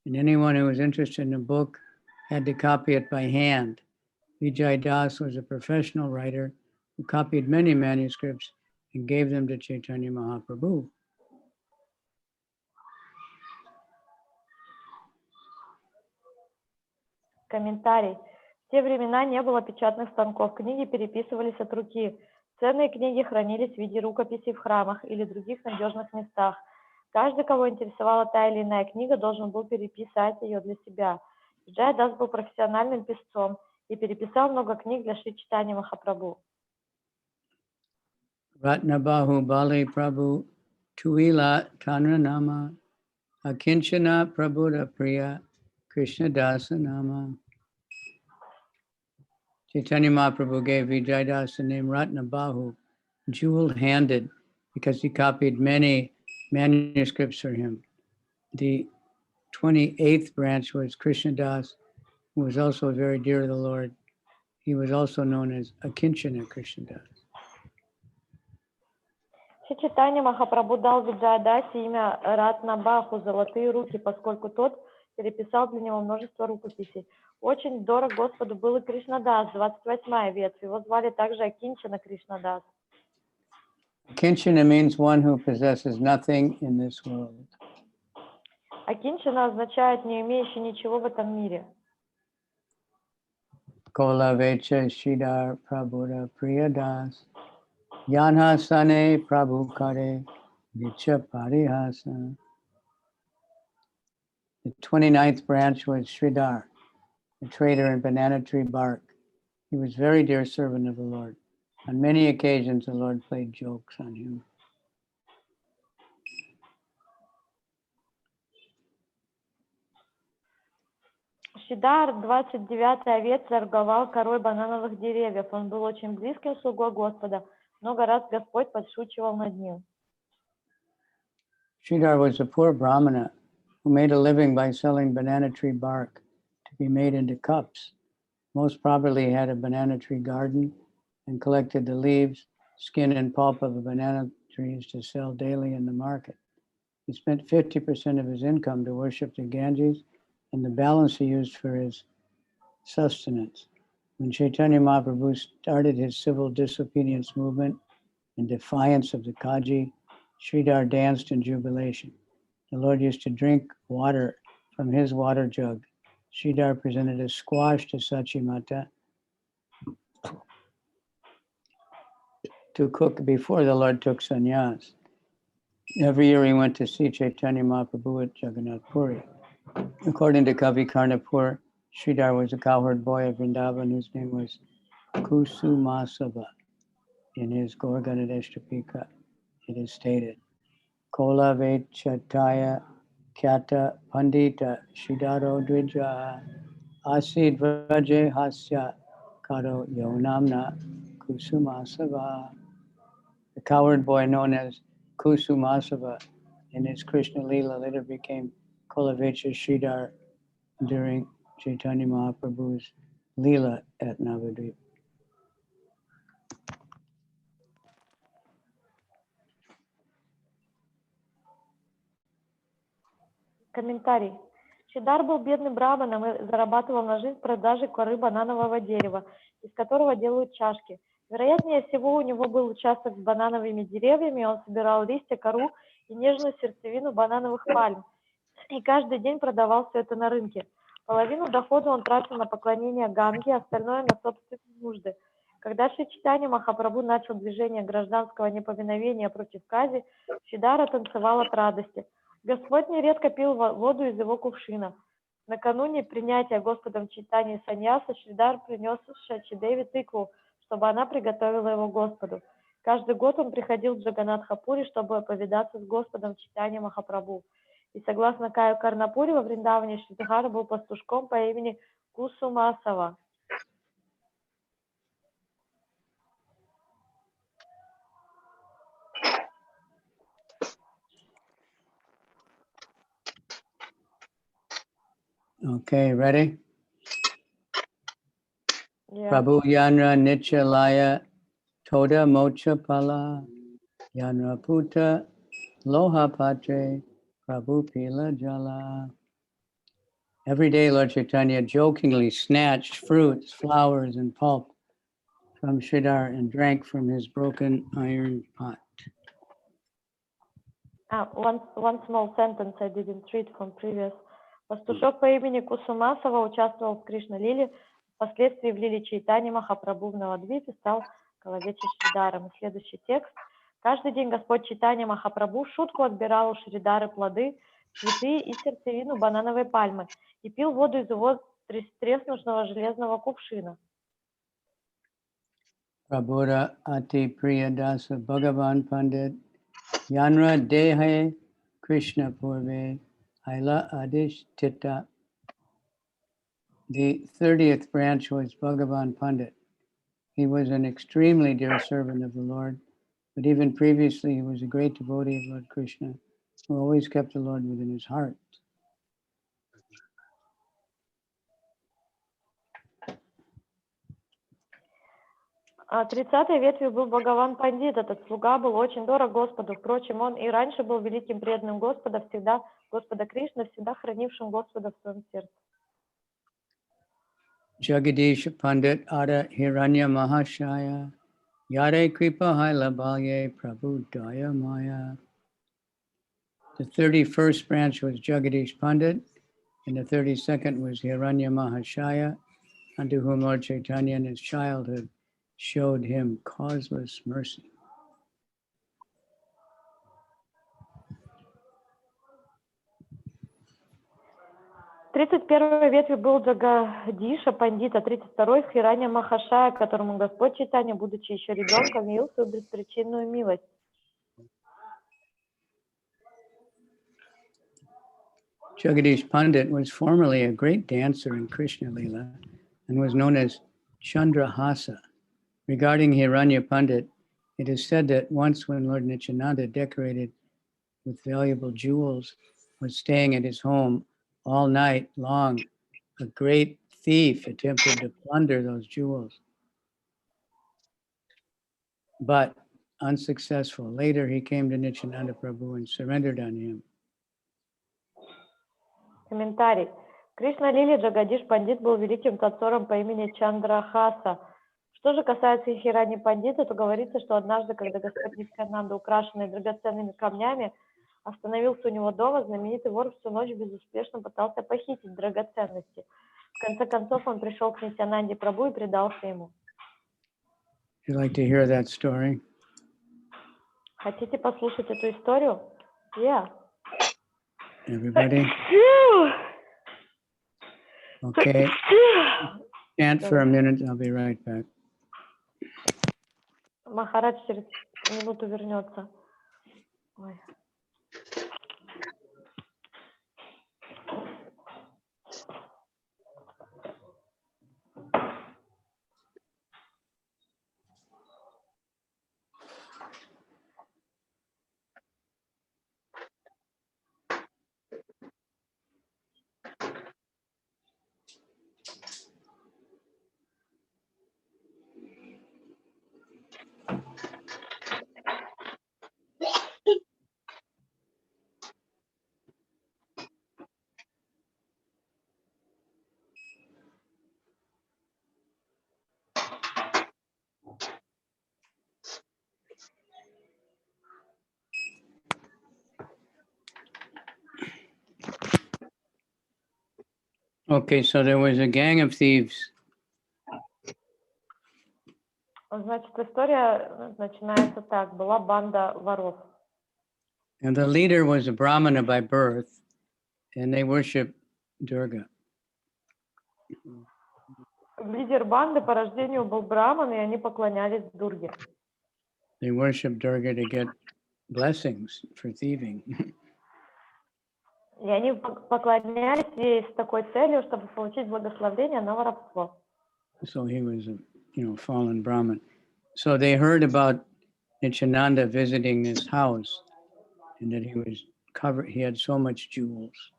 And anyone who was interested in a book had to copy it by hand. Vijay Das was a professional writer who copied many manuscripts and gave them to Chaitanya Mahaprabhu. Комментарий. В те времена не было печатных станков, книги переписывались от руки. Ценные книги хранились в виде рукописей в храмах или других надежных местах. Каждый, кого интересовала та или иная книга, должен был переписать ее для себя. Виджай Дас был профессиональным писцом и переписал много книг для Шри Чайтаньи Махапрабху. Ratnabahu Bali Prabhu Tuila Tanra Nama Akinchana Prabhuda Priya Krishna Dasa Nama. Chaitanya Mahaprabhu gave Vijay Das the name Ratnabahu, jewel-handed, because he copied many manuscripts for him. The 28th branch was Krishna Das, who was also very dear to the Lord. He was also known as Akinchana Krishna Das. Шри Чайтанья Махапрабху дал Виджая Дасе имя Ратнабаху, золотые руки, поскольку тот переписал для него множество рукописей. Очень дорог Господу был и Кришнадас, 28-я ветвь. Его звали также Акинчана Кришнадас. Akinchana means one who possesses nothing in this world. Акинчана означает не имеющий ничего в этом мире. Kola Vecha Shridhar Prabhuda Priyadas Yanhasane Prabhu Kare Vicha Parihasa. The 29th branch was Shridhar, a trader in banana tree bark. He was a very dear servant of the Lord. On many occasions, the Lord played jokes on him. Шридар, 29-я ветвь, торговал корой банановых деревьев. Он был очень близким слугой Господа. Много раз Господь подшучивал над ним. Shridhar was a poor brahmana who made a living by selling banana tree bark to be made into cups. Most probably he had a banana tree garden and collected the leaves, skin, and pulp of the banana trees to sell daily in the market. He spent 50% of his income to worship the Ganges, and the balance he used for his sustenance. When Chaitanya Mahaprabhu started his civil disobedience movement in defiance of the Kaji, Shridhar danced in jubilation. The Lord used to drink water from his water jug. Shridhar presented a squash to Sachimata to cook before the Lord took sannyas. Every year he went to see Chaitanya Mahaprabhu at Jagannath Puri. According to Kavicandra Swami, Shridhar was a cowherd boy of Vrindavan whose name was Kusumasava. In his Gorganadeshtapika, it is stated, Kola Vechataya Kyata Pandita Shridharo Dvija Asid Vraje Hasya Karo Yonamna Kusumasava. The coward boy known as Kusumasava in his Krishna-lila later became Kulavecha Sridhar during Chaitanya Mahaprabhu's lila at Navadvip. Комментарий. Шридар был бедным браманом и зарабатывал на жизнь продажей коры бананового дерева, из которого делают чашки. Вероятнее всего, у него был участок с банановыми деревьями, и он собирал листья, кору и нежную сердцевину банановых пальм. И каждый день продавал все это на рынке. Половину дохода он тратил на поклонение Ганге, остальное на собственные нужды. Когда Шри Чайтанья Махапрабху начал движение гражданского неповиновения против Кази, Шридара танцевал от радости. Господь нередко пил воду из его кувшина. Накануне принятия Господом Чайтаньи саньяса Шридар принес Шачидеви тыкву, чтобы она приготовила его Господу. Каждый год он приходил в Джаганнатхапури, чтобы повидаться с Господом Чайтаньей Махапрабху. И согласно Каю Карнапури, во Вриндаване Шридхара был пастушком по имени Кусумасава. Okay, ready? Yeah. Prabhu Yanra Nichalaya Toda Mocha Pala Yanra Puta Loha Patre Prabhu Pila Jala. Every day, Lord Chaitanya jokingly snatched fruits, flowers, and pulp from Sridhar and drank from his broken iron pot. One small sentence I didn't read from previous. Пастушок по имени Кусумасава участвовал в Кришна-лиле, впоследствии в лиле Чайтаньи Махапрабху в Навадвипе стал Калавечи Шридаром. И следующий текст. Каждый день Господь Чайтанья Махапрабху в шутку отбирал у Шридары плоды, цветы и сердцевину банановой пальмы и пил воду из его треснувшего железного кувшина. Prabhuda Ati Priyadasa Bhagavan Pandit Yanra Dehe Krishna Purve Aila Adish Tita. The 30th branch was Bhagavan Pandit. He was an extremely dear servant of the Lord, but even previously he was a great devotee of Lord Krishna, who always kept the Lord within his heart. А 30-й ветвью был Бхагаван Пандит. Этот слуга был очень дорог Господу. Впрочем, он и раньше был великим преданным Господа, всегда Господа Кришны, всегда хранившим Господа в своем сердце. Jagadish Pandit Ada Hiranya Mahashaya Yare Kripa Haila Balye Prabhu Daya Maya. The 31st branch was Jagadish Pandit, and the 32nd was Hiranya Mahashaya, unto whom Lord Chaitanya in his childhood showed him causeless mercy. В 31-й ветви был Джагадиша Пандита, 32-й Хиранья Махашая, которому Господь Чайтанья, будучи еще ребенком, явил свою беспричинную милость. Jagadish Pandit was formerly a great dancer in Krishna-lila and was known as Chandrahasa. Regarding Hiranya Pandit, it is said that once when Lord Nityananda, decorated with valuable jewels, was staying at his home all night long, a great thief attempted to plunder those jewels, but unsuccessful. Later, he came to Nityananda Prabhu and surrendered on him. Комментарий. В Кришна-лиле Джагадиш Пандит был великим танцором по имени Чандрахаса. Что же касается Хирани Пандита, то говорится, что однажды, когда Господь Нитьянанда, украшенный драгоценными камнями, остановился у него дома, знаменитый вор всю ночь безуспешно пытался похитить драгоценности. В конце концов, он пришел к Нитьянанде Прабху и предался ему. Would you like to hear that story? Хотите послушать эту историю? Yeah. Everybody? Okay. Chant for a minute. I'll be right back. Махарадж через минуту вернется. Ой. Okay, so there was a gang of thieves. Значит, история начинается так. Была банда воров. And the leader was a Brahmana by birth, and they worshiped Durga. Лидер банды по рождению был браман, и они поклонялись Дурге. They worshiped Durga to get blessings for thieving. И они поклонялись ей с такой целью, чтобы получить благословение на воровство. So he was a fallen Brahmin. So they heard about Nityananda visiting his house, and that he was covered. He had so much jewels.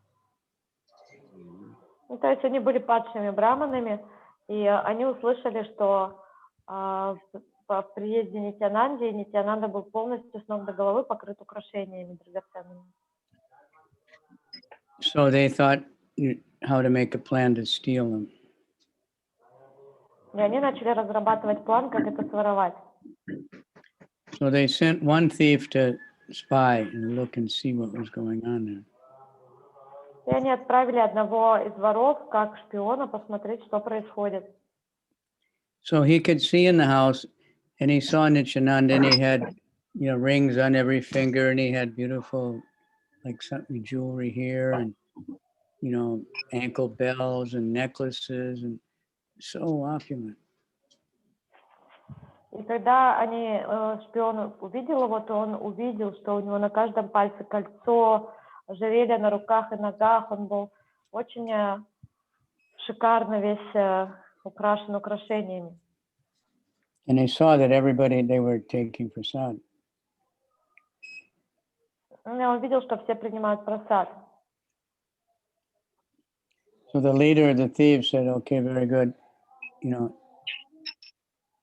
Ну, то есть они были падшими браманами, и они услышали, что по приезде Нитянанди, Нитянанда был полностью с ног до головы покрыт украшениями драгоценными. So they thought how to make a plan to steal them. И они начали разрабатывать план, как это своровать. So they sent one thief to spy and look and see what was going on there. И они отправили одного из воров как шпиона посмотреть, что происходит. So he could see in the house, and he saw Nityananda, and he had, rings on every finger, and he had beautiful, like something jewelry here, and ankle bells and necklaces, and so opulent. И когда шпион увидел его, то он увидел, что у него на каждом пальце кольцо, ожерелье на руках и ногах. Он был очень шикарно весь украшен украшениями. And they saw that they were taking prasad. Он видел, что все принимают прасад. So the leader of the thieves said, okay, very good.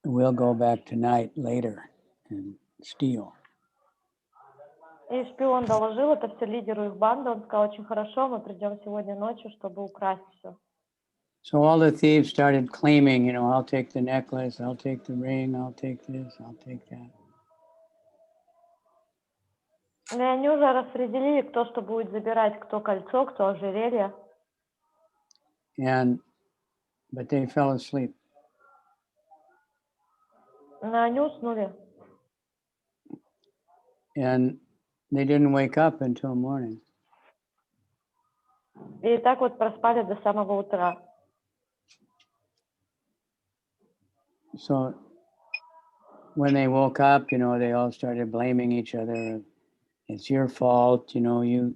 We'll go back tonight later and steal. И шпион доложил это все лидеру их банды. Он сказал, очень хорошо, мы придем сегодня ночью, чтобы украсть все. So all the thieves started claiming, I'll take the necklace, I'll take the ring, I'll take this, I'll take that. И они уже распределили, кто что будет забирать, кто кольцо, кто ожерелье. But they fell asleep. Но они уснули. And they didn't wake up until morning. И так вот проспали до самого утра. So when they woke up, they all started blaming each other. It's your fault, you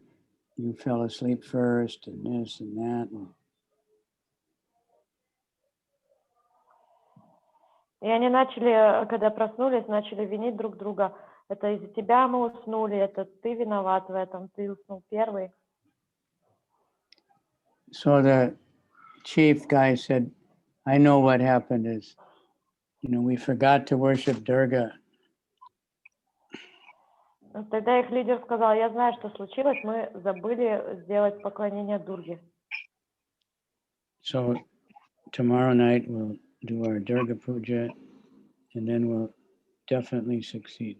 fell asleep first, and this and that. И они начали, когда проснулись, начали винить друг друга. Это из-за тебя мы уснули, это ты виноват в этом, ты уснул первый. So the chief guy said, I know what happened is, we forgot to worship Durga. Тогда их лидер сказал, я знаю, что случилось, мы забыли сделать поклонение Дурге. So tomorrow night we'll do our Durga puja, and then we'll definitely succeed.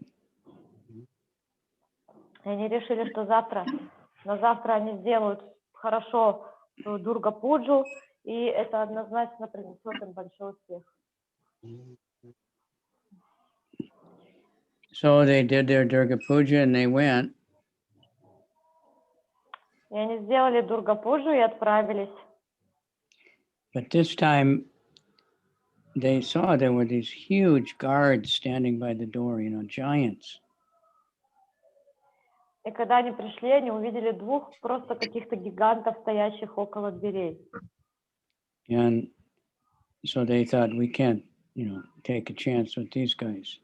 И они решили, что на завтра они сделают хорошо Дурга-пуджу, и это однозначно принесет им большой успех. So they did their Durga puja and they went. И они сделали Дурга-пуджу и отправились. But this time they saw there were these huge guards standing by the door, giants. И когда они пришли, они увидели двух просто каких-то гигантов, стоящих около дверей. And so they thought, we can't, take a chance with these guys.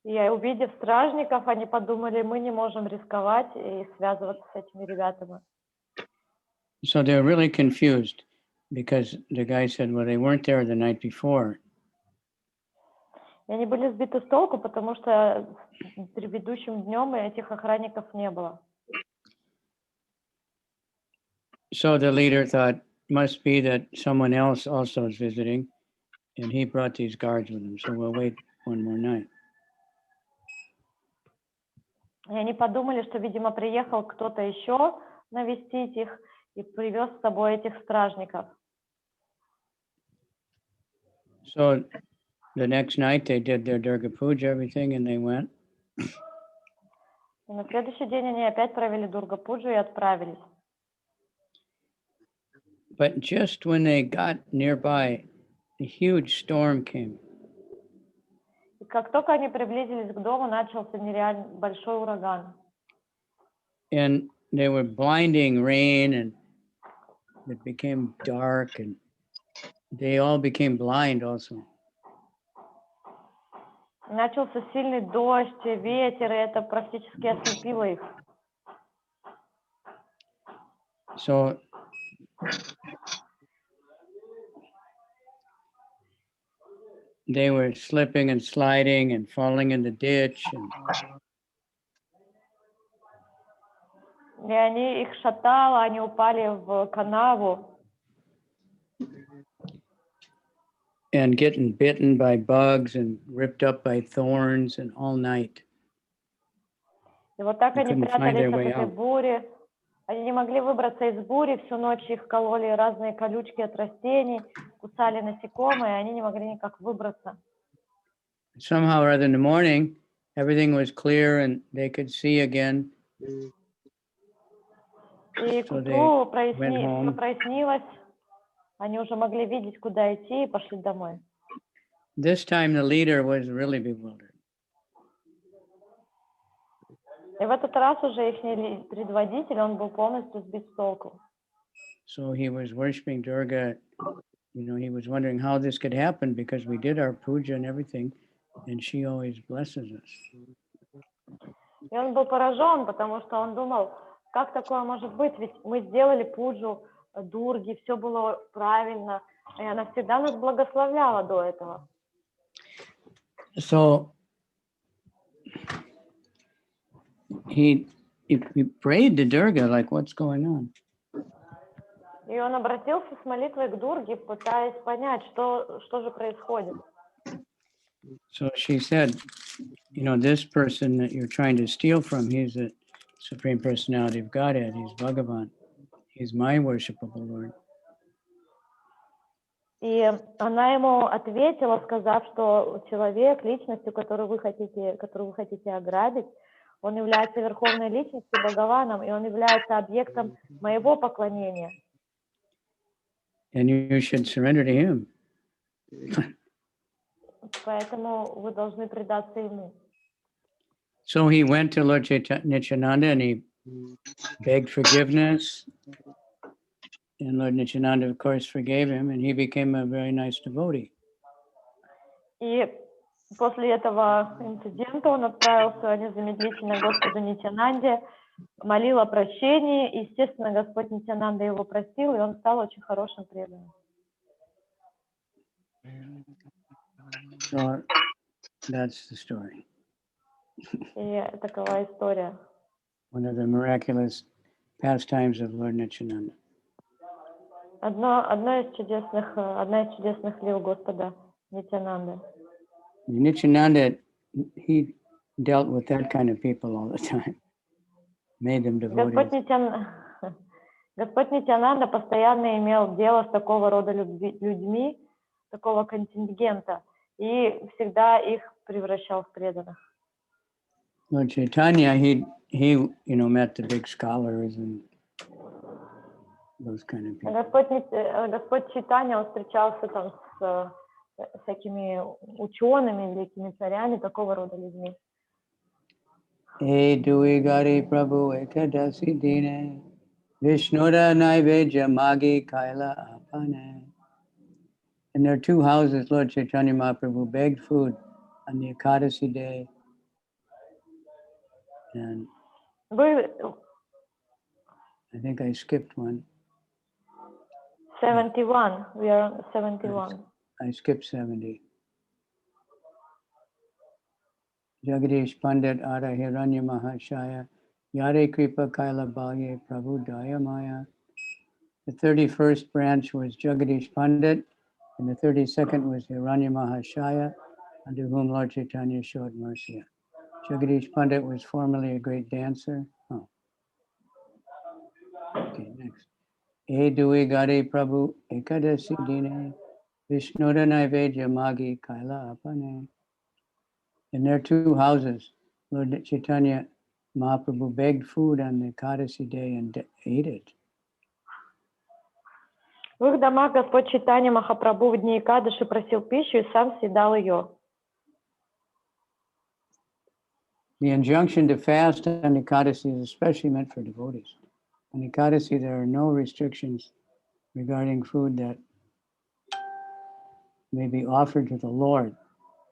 И увидев стражников, они подумали, мы не можем рисковать и связываться с этими ребятами. So they're really confused because the guy said, well, they weren't there the night before. И они были сбиты с толку, потому что предыдущим днем этих охранников не было. So the leader thought, must be that someone else also is visiting, and he brought these guards with him. So we'll wait one more night. И они подумали, что, видимо, приехал кто-то еще навестить их, и привез с собой этих стражников. So the next night they did their Durga Puja, everything, and they went. И на следующий день они опять провели Дурга-пуджу и отправились. But just when they got nearby, a huge storm came. И как только они приблизились к дому, начался нереально большой ураган. And they were blinding rain, and it became dark, and they all became blind also. Начался сильный дождь, ветер, и это практически ослепило их. So they were slipping and sliding and falling in the ditch. И они их шатало, они упали в канаву. And getting bitten by bugs and ripped up by thorns and all night. И вот так They они couldn't find прятались their от way этой out. бури. Они не могли выбраться из бури, всю ночь их кололи разные колючки от растений, кусали насекомые, и они не могли никак выбраться. Somehow or other in the morning, everything was clear and they could see again. И к So утру they went все home. прояснилось, они уже могли видеть, куда идти, и пошли домой. This time the leader was really bewildered. И в этот раз уже их предводитель, он был полностью сбит с толку. So he was worshiping Durga. He was wondering how this could happen because we did our puja and everything, and she always blesses us. И он был поражен, потому что он думал, как такое может быть, ведь мы сделали пуджу Дурги, все было правильно, и она всегда нас благословляла до этого. So he prayed to Durga, like, what's going on? И он обратился с молитвой к Дурге, пытаясь понять, что же происходит. So she said, this person that you're trying to steal from, he's the Supreme Personality of Godhead. He's Bhagavan. He's my worshipable Lord. И она ему ответила, сказав, что человек, личностью, которую вы хотите ограбить, он является верховной личностью, Бхагаваном, и он является объектом моего поклонения. And you should surrender to him. Поэтому вы должны предаться ему. So he went to Lord Nityananda and he begged forgiveness. And Lord Nityananda, of course, forgave him, and he became a very nice devotee. И после этого инцидента он отправился незамедлительно к Господу Нитянанде, молил о прощении, и, естественно, Господь Нитянанда его простил, и он стал очень хорошим преданным. So that's the story. И такова история. One of the miraculous pastimes of Lord Nityananda. Одна из чудесных лил Господа Нитянанды. Nityananda, he dealt with that kind of people all the time. Made them devotees. Господь Нитянанда постоянно имел дело с такого рода людьми, такого контингента, и всегда их превращал в преданных. Lord Chaitanya, he met the big scholars and those kind of people. Господь Чайтанья, он встречался там с всякими учеными, великими царями, такого рода людьми. Hey, Dui Gari Prabhu Ekadasi Dine, Vishnura Naivedya Magi Kaila Apane. And there are two houses, Lord Chaitanya Mahaprabhu begged food on the Ekadasi day. And I think I skipped one. 71. We are on 71. I skipped 70. Jagadish Pandit Ara Hiranya Mahashaya Yare Kripa Kaila Balye Prabhu Daya Maya. The 31st branch was Jagadish Pandit, and the 32nd was Hiranya Mahashaya, under whom Lord Chaitanya showed mercy. Jagadish Pandit was formerly a great dancer. Oh. Okay, next. E dui gare Prabhu ekadasi dine Vishnura naivedya magi kaila apane. In their two houses, Lord Chaitanya Mahaprabhu begged food on the Ekadasi day and ate it. В их домах Господь Чайтанья Махапрабху в дни Экадаши просил пищу и сам съедал ее. The injunction to fast on Ekadasi is especially meant for devotees. On Ekadasi, there are no restrictions regarding food that may be offered to the Lord.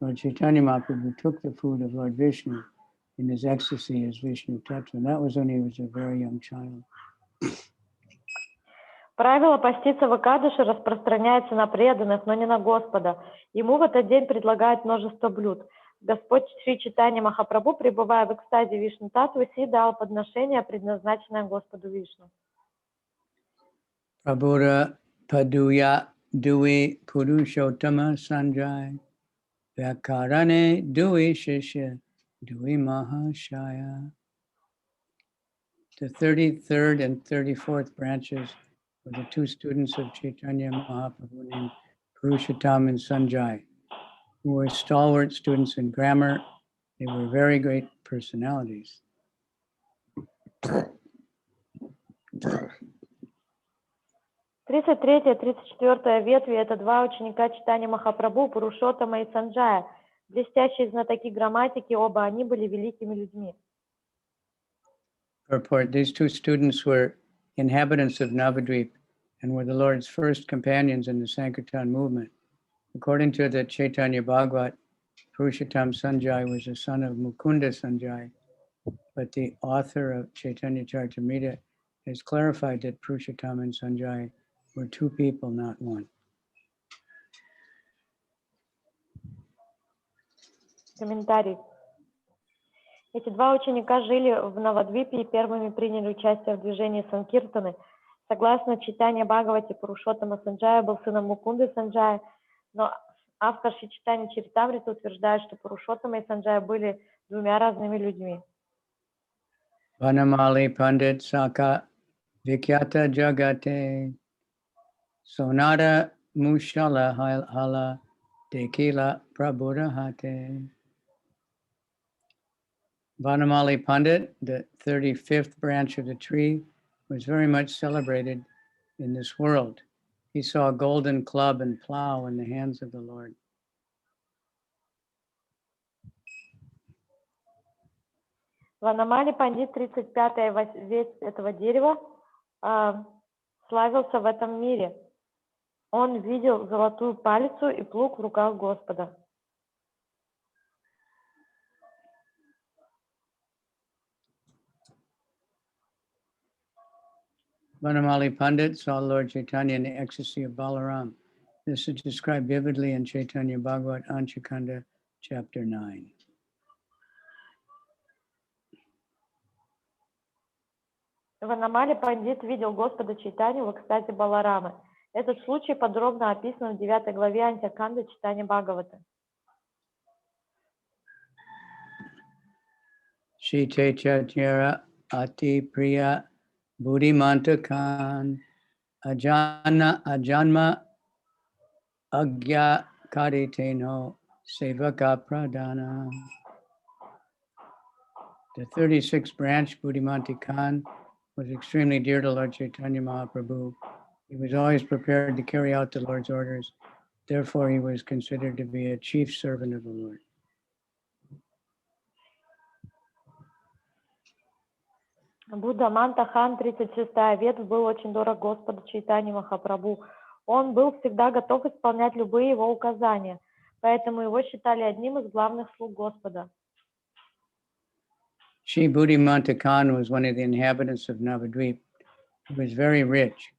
Lord Chaitanya Mahaprabhu took the food of Lord Vishnu in his ecstasy as Vishnu Tattva, and that was when he was a very young child. Правило поститься в Экадаши распространяется на преданных, но не на Господа. Ему в этот день предлагают множество блюд. Господь Шри Чайтанья Махапрабху, пребывая в экстазе Вишну Татвы, съедал подношение, предназначенное Господу Вишну. Prabhuda Paduya Dui Purushottama Sanjay Vyakarane Dui Shishya Dui Mahashaya. The 33rd and 34th branches were the two students of Chaitanya Mahaprabhu named Purushottam and Sanjay, who were stalwart students in grammar. They were very great personalities. Тридцать третья и 34-я ветви – это два ученика Чайтаньи Махапрабху, Пурушоттама и Санджая. Блестящие знатоки грамматики, оба они были великими людьми. Purport: these two students were inhabitants of Navadvip and were the Lord's first companions in the Sankirtan movement. According to the Chaitanya Bhagavat, Purushottam Sanjay was the son of Mukunda Sanjay, but the author of Caitanya-caritāmṛta has clarified that Purushottam and Sanjay were two people, not one. Комментарий. Эти два ученика жили в Навадвипе и первыми приняли участие в движении Санкиртаны. Согласно Чайтанья Бхагавати, Пурушоттама Санджая был сыном Мукунды Санджая, но автор Caitanya-caritāmṛta утверждает, что Пурушоттама и Санджая были двумя разными людьми. Vanamali Pandit Saka Vikyata Jagate Sonata Mushala Hala Dekila Prabhurahate. Vanamali Pandit, the 35th branch of the tree, was very much celebrated in this world. He saw a golden club and plow in the hands of the Lord. Ванамали Пандит, 35-я ветвь этого дерева, славился в этом мире. Он видел золотую палицу и плуг в руках Господа. Vanamali Pandit saw Lord Chaitanya in the ecstasy of Balaram. This is described vividly in Chaitanya Bhagavat Anchakanda, chapter 9. Ванамали Пандит видел Господа Чайтанью в экстазе Баларамы. Этот случай подробно описан в 9 главе Антяканды Чайтанья Бхагавата. Shite Chatyara Ati Priya Buddhimantakan Ajanma Agya Kariteno Sevaka Pradana. The 36th branch, Buddhimantakan, was extremely dear to Lord Chaitanya Mahaprabhu. He was always prepared to carry out the Lord's orders. Therefore, he was considered to be a chief servant of the Lord. Будда Мантахан, 36-я ветвь, был очень дорог Господу Чайтаньи Махапрабху. Он был всегда готов исполнять любые его указания, поэтому его считали одним из главных слуг Господа. Shri Buddhimantakan was one of the inhabitants of Navadvip. He was very rich,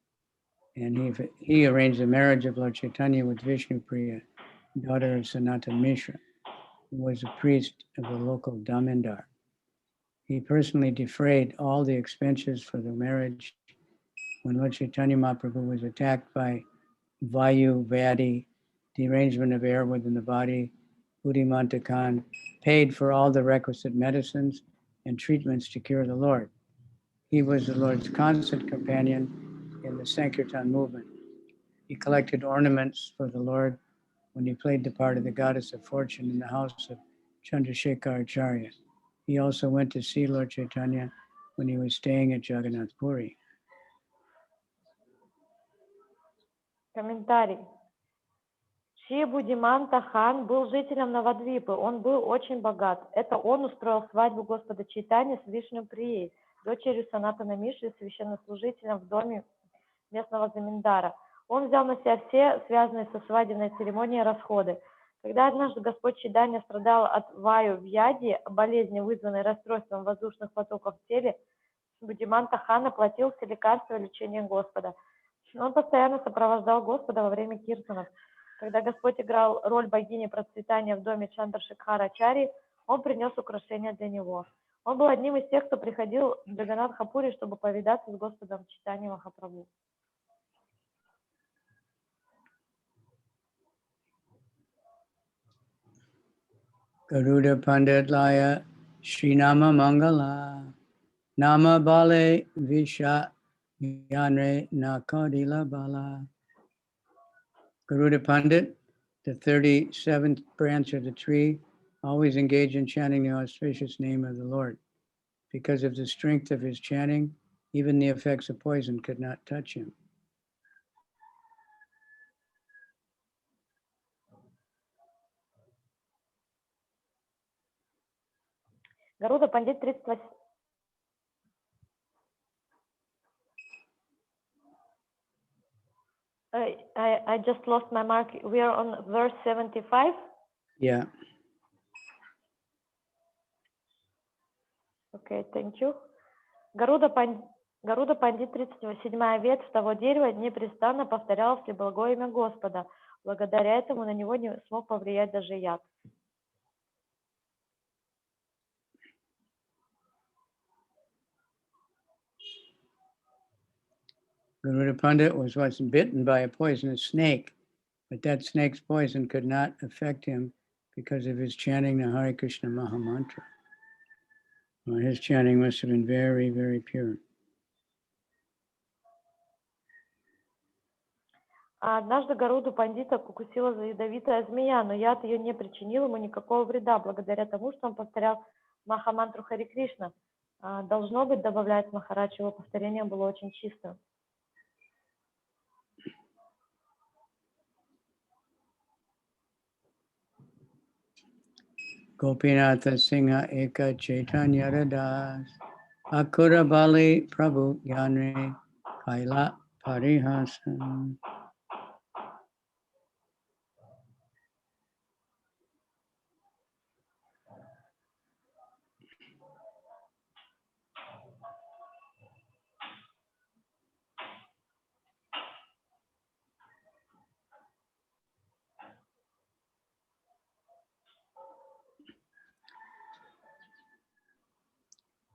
and he arranged the marriage of Lord Chaitanya with Vishnu Priya, daughter of Sanatana Mishra, who was a priest of the local Damodar. He personally defrayed all the expenses for the marriage. When Lord Chaitanya Mahaprabhu was attacked by Vayu Vyadi, derangement of air within the body, Buddhimantakan paid for all the requisite medicines and treatments to cure the Lord. He was the Lord's constant companion in the Sankirtan movement. He collected ornaments for the Lord when he played the part of the goddess of fortune in the house of Chandrasekhar-acharya. He also went to see Lord Chaitanya when he was staying at Jagannath Puri. Комментарий. Шри Будиманта хан был жителем Навадвипы. Он был очень богат. Это он устроил свадьбу Господа Чайтаньи с Вишну Прией, дочерью Санатана Миши, священнослужителем в доме местного заминдара. Он взял на себя все связанные со свадебной церемонией расходы. Когда однажды Господь Чайтанья страдал от ваю-вьяди, болезни, вызванной расстройством воздушных потоков в теле, Будиманта хан оплатил все лекарства и лечение Господа. Он постоянно сопровождал Господа во время киртанов. Когда Господь играл роль богини процветания в доме Чандра-Шекхара-ачарьи, он принес украшения для него. Он был одним из тех, кто приходил в Джаганнат-Пури, чтобы повидаться с Господом Чайтаньей Махапрабху. Garuda Pandit Laya Srinama Mangala Nama Bale Visha Yanre Nakadila Bala. Garuda Pandit, the 37th branch of the tree, always engaged in chanting the auspicious name of the Lord. Because of the strength of his chanting, even the effects of poison could not touch him. Гаруда Пандит 38. I just lost my mark. We are on verse 75. Yeah. Okay, thank you. Гаруда Пандит 37 ветвь того дерева непрестанно повторял всеблагое имя Господа. Благодаря этому на него не смог повлиять даже яд. Garuda Pandit was once bitten by a poisonous snake, but that snake's poison could not affect him because of his chanting the Hare Krishna Maha Mantra. Well, his chanting must have been very, very pure. Однажды Гаруду Пандита укусила ядовитая змея, но яд ее не причинил ему никакого вреда, благодаря тому, что он повторял Махамантру Хари Кришна. Должно быть, добавляет Махарадж, его повторение было очень чистым. Gopinatha Singha Eka Caitanya Radas Akura Bali Prabhu Yanre Kaila Parihasan.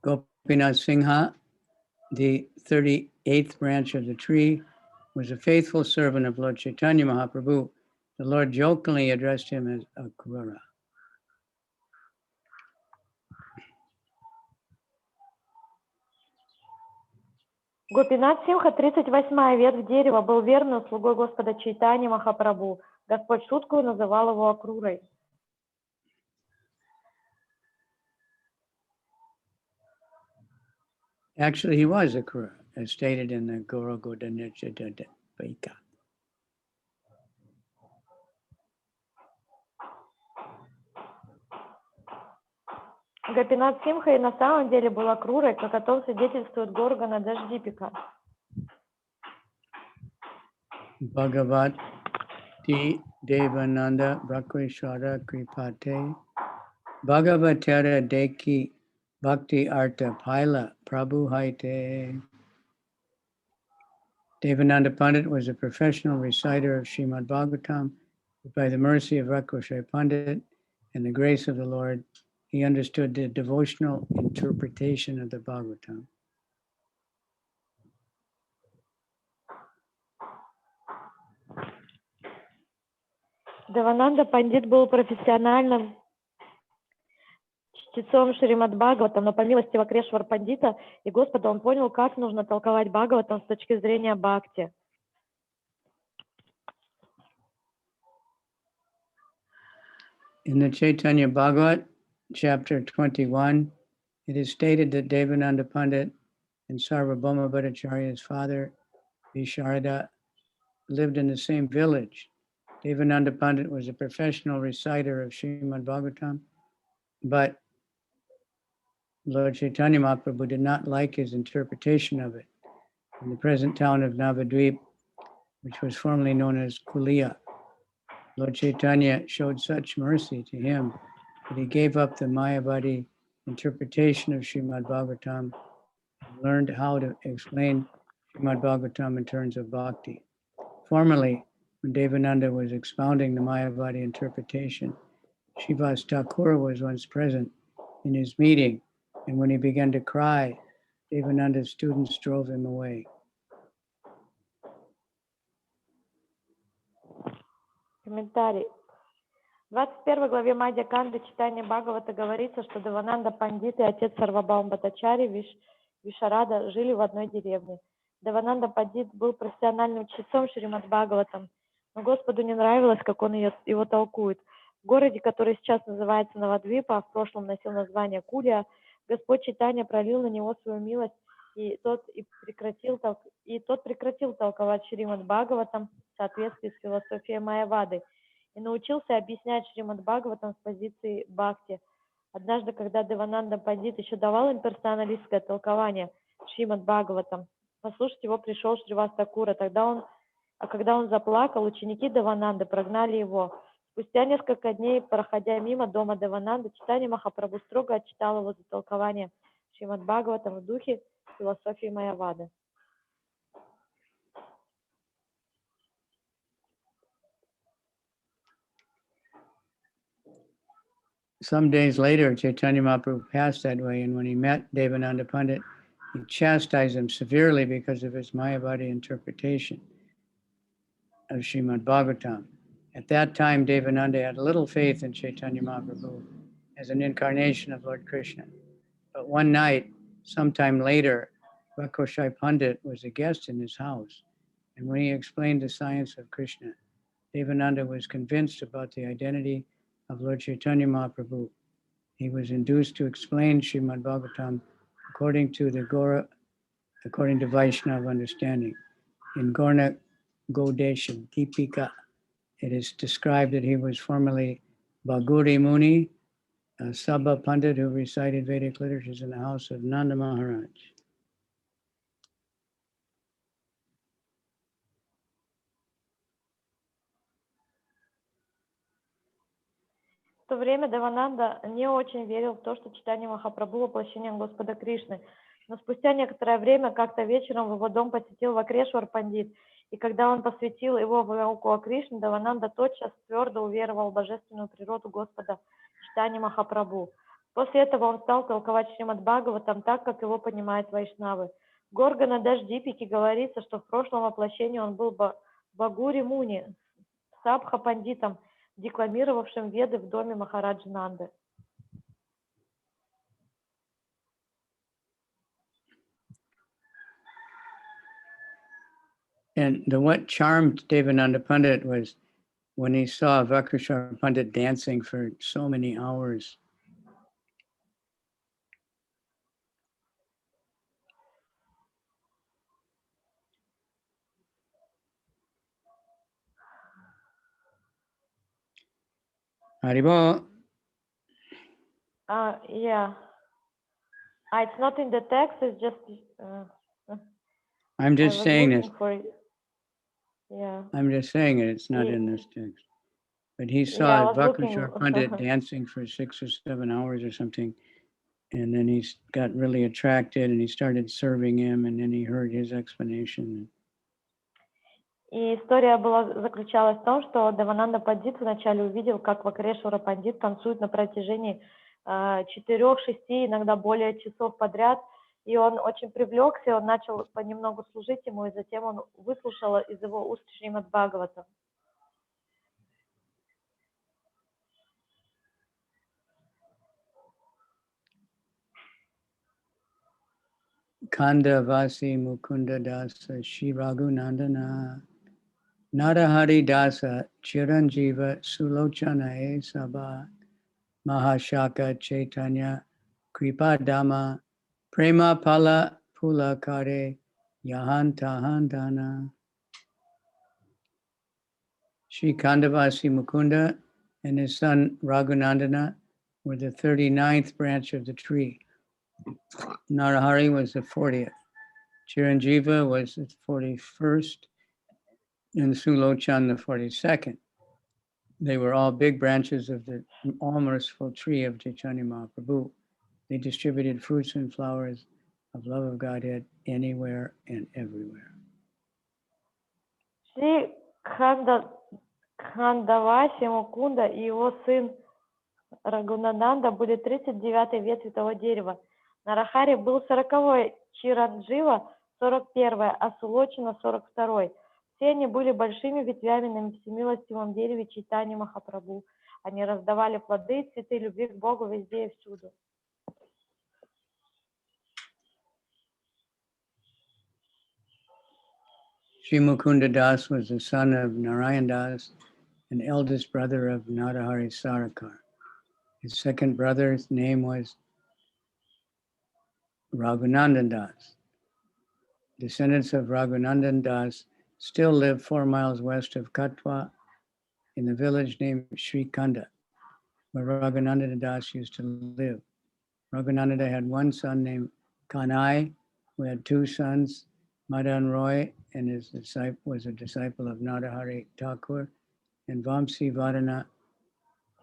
Gopinath Singha, the 38th branch of the tree, was a faithful servant of Lord Chaitanya Mahaprabhu. The Lord jokingly addressed him as Akrura. Гопинат Симха, 38-я ветвь дерева, был верным слугой Господа Чайтаньи Махапрабху. Господь шутку называл его Акрурой. Actually, he was Akrura, as stated in the Guru Godanachadadapika. Гопинат Симха и на самом деле был Акрурой, как о том свидетельствует Горгана Дашдипика. Bhagavati Devananda Bhakweshwara Kripate Bhagavatara Deki Bhakti Arta Paila Prabhu Haite. Devananda Pandit was a professional reciter of Srimad Bhagavatam. By the mercy of Rakoshai Pandit and the grace of the Lord, he understood the devotional interpretation of the Bhagavatam. Девананда Пандит был профессиональным чтецом Шримад Бхагаватам, но по милости Вакрешвара Пандита и Господа он понял, как нужно толковать Бхагаватам с точки зрения бхакти. In the Chaitanya Bhagavat, chapter 21, it is stated that Devananda Pandit and Sarvabhauma Bhattacharya's father, Visharada, lived in the same village. Devananda Pandit was a professional reciter of Srimad Bhagavatam, but Lord Chaitanya Mahaprabhu did not like his interpretation of it. In the present town of Navadvip, which was formerly known as Kulia, Lord Chaitanya showed such mercy to him that he gave up the Mayavadi interpretation of Srimad Bhagavatam and learned how to explain Srimad Bhagavatam in terms of bhakti. Formerly, when Devananda was expounding the Mayavadi interpretation, Srivas Thakur was once present in his meeting, and when he began to cry, Devananda's students drove him away. Комментарий. В 21 главе Мадья Канды читания Бхагавата говорится, что Девананда Пандит и отец Сарвабхаума Бхаттачарьи Вишарада жили в одной деревне. Девананда Пандит был профессиональным чтецом Шримад Бхагаватам, но Господу не нравилось, как он его толкует. В городе, который сейчас называется Навадвипа, а в прошлом носил название Кулия, Господь Чайтанья пролил на него свою милость, и тот прекратил толковать Шримад Бхагаватам в соответствии с философией Майявады и научился объяснять Шримад Бхагаватам с позиции бхакти. Однажды, когда Девананда Пандит еще давал им персоналистское толкование Шримад Бхагаватам, послушать его пришел Шривас Такура. Когда он заплакал, ученики Девананды прогнали его. Спустя несколько дней, проходя мимо дома Девананды, Чайтанья Махапрабху строго отчитал его за толкование Шримад Бхагаватам в духе философии Майявады. Some days later, Chaitanya Mahaprabhu passed that way, and when he met Devananda Pandit, he chastised him severely because of his Mayavadi interpretation of Srimad Bhagavatam. At that time, Devananda had little faith in Chaitanya Mahaprabhu as an incarnation of Lord Krishna. But one night, sometime later, Vakoshai Pandit was a guest in his house, and when he explained the science of Krishna, Devananda was convinced about the identity of Lord Chaitanya Mahaprabhu. He was induced to explain Srimad Bhagavatam according to Vaishnava understanding. In Gorna Godesha Deepika, it is described that he was formerly Bhaguri Muni, a Sabha Pandit who recited Vedic literatures in the house of Nanda Maharaj. В то время Девананда не очень верил в то, что Чайтанья Махапрабху воплощение Господа Кришны. Но спустя некоторое время, как-то вечером в его дом посетил Вакрешвар Пандит, и когда он посвятил его в науку о Кришне, Девананда тотчас твердо уверовал в божественную природу Господа Чайтаньи Махапрабху. После этого он стал толковать Шримад Бхагаватам так, как его понимают вайшнавы. В Горгана Дипике говорится, что в прошлом воплощении он был Бхагури Муни, Сабха Пандитом, декламировавшим веды в доме Махараджи Нанды. And what charmed Devananda Pandit was when he saw Vakreshwar Pandit dancing for so many hours. Haribol. Yeah. It's not in the text, it's just... I'm just saying this. Yeah. I'm just saying it, it's not in this text. But he saw Vakreshwar Pandit dancing for 6 or 7 hours or something. And then he got really attracted and he started serving him, and then he heard his explanation. И история заключалась в том, что Девананда Пандит вначале увидел, как Вакрешвара Пандит танцует на протяжении 4-6, иногда более часов подряд, и он очень привлекся, и он начал понемногу служить ему, и затем он выслушал из его уст Шримад Бхагавата. Kanda Vasi Mukunda Dasa Shri Raghunandana Narahari Dasa Chiranjiva Sulochana Sabha Mahashaka Chaitanya Kripadama Prema Pala Pulakare Yahantahandana. Sri Kandavasi Mukunda and his son Raghunandana were the 39th branch of the tree. Narahari was the 40th. Chiranjiva was the 41st, and Sulochan the 42nd. They were all big branches of the all-merciful tree of Chaitanya Mahaprabhu. They distributed fruits and flowers of love of Godhead anywhere and everywhere. Шри Кхандаваси Мукунда и его сын Рагунананда были 39-й ветви того дерева. Нарахари был 40-й, Чиранджива 41-й, а Сулочина 42-й. Все они были большими ветвями на всемилостивом дереве Чайтаньи Махапрабху. Они раздавали плоды и цветы любви к Богу везде и всюду. Sri Mukunda Das was the son of Narayan Das, an eldest brother of Narahari Sarakar. His second brother's name was Raghunandan Das. Descendants of Raghunandan Das still live 4 miles west of Katwa in the village named Sri Kanda, where Raghunandan Das used to live. Raghunandan had one son named Kanai, who had 2 sons, Madan Roy, and his disciple was a disciple of Narahari Thakur, and Vamsi Vadana.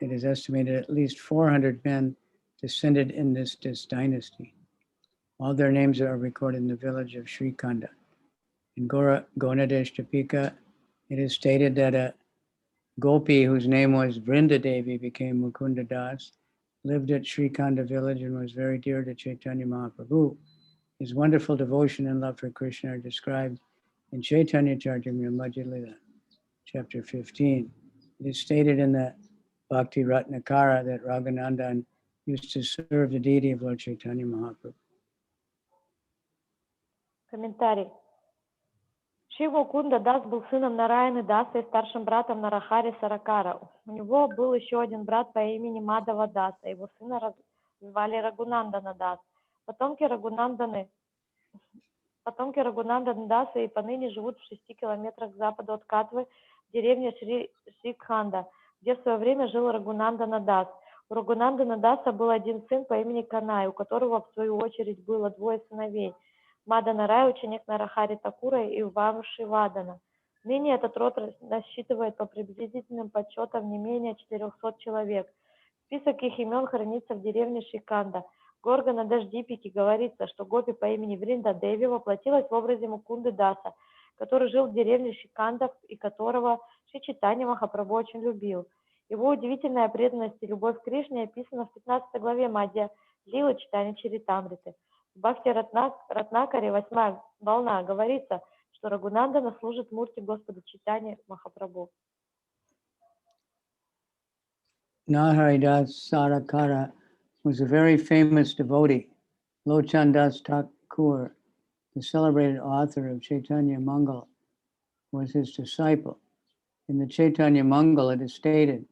It is estimated at least 400 men descended in this dynasty. All their names are recorded in the village of Sri Kanda. In Gonadesh Tapika, it is stated that a Gopi, whose name was Vrinda Devi, became Mukunda Das, lived at Sri Kanda village and was very dear to Chaitanya Mahaprabhu. His wonderful devotion and love for Krishna are described in Caitanya-caritāmṛta, Adi-lila, chapter 15. It is stated in the Bhakti Ratnakara that Raghunandan used to serve the deity of Lord Chaitanya Mahaprabhu. Комментарий. Шри Мукунда Дас был сыном Нараяны Даса и старшим братом Нарахари Саракара. У него был еще один брат по имени Мадава Даса. Его сына звали Рагунандана Дас. Потомки Рагунандана Даса и поныне живут в 6 километрах к западу от Катвы, в деревне Шри-Кханда, где в свое время жил Рагунандана Дас. У Рагунандана Даса был один сын по имени Канай, у которого в свою очередь было 2 сыновей. Мадана Рай, ученик Нарахари Такура, и Вамши Вадана. Ныне этот род насчитывает по приблизительным подсчетам не менее 400 человек. Список их имен хранится в деревне Шриканда. В Горгана Даждипике говорится, что Гопи по имени Вринда Деви воплотилась в образе Мукунды Даса, который жил в деревне Шриканда и которого Шри Чайтанья Махапрабху очень любил. Его удивительная преданность и любовь к Кришне описана в 15 главе Ади-лилы Чайтанья-чаритамриты. В Бхакти Ратнакаре 8 волна говорится, что Рагунандана служит мурти Господа Чайтаньи Махапрабху. Narahari Das Sarakara was a very famous devotee. Lochan Das Thakur, the celebrated author of Chaitanya Mangal, was his disciple. In the Chaitanya Mangal, it is stated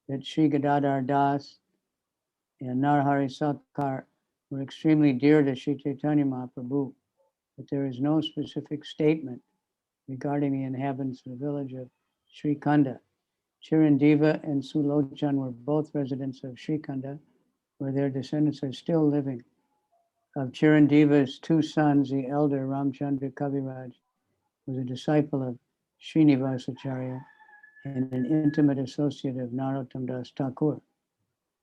that Sri Gadadhar Das and Narahari Sakar were extremely dear to Sri Chaitanya Mahaprabhu, but there is no specific statement regarding the inhabitants of the village of Sri Kanda. Chirandeva and Sulochan were both residents of Sri Kanda, where their descendants are still living. Of Chirandeva's 2 sons, the elder Ramchandra Kaviraj was a disciple of Srinivasacharya and an intimate associate of Narottam Das Thakur.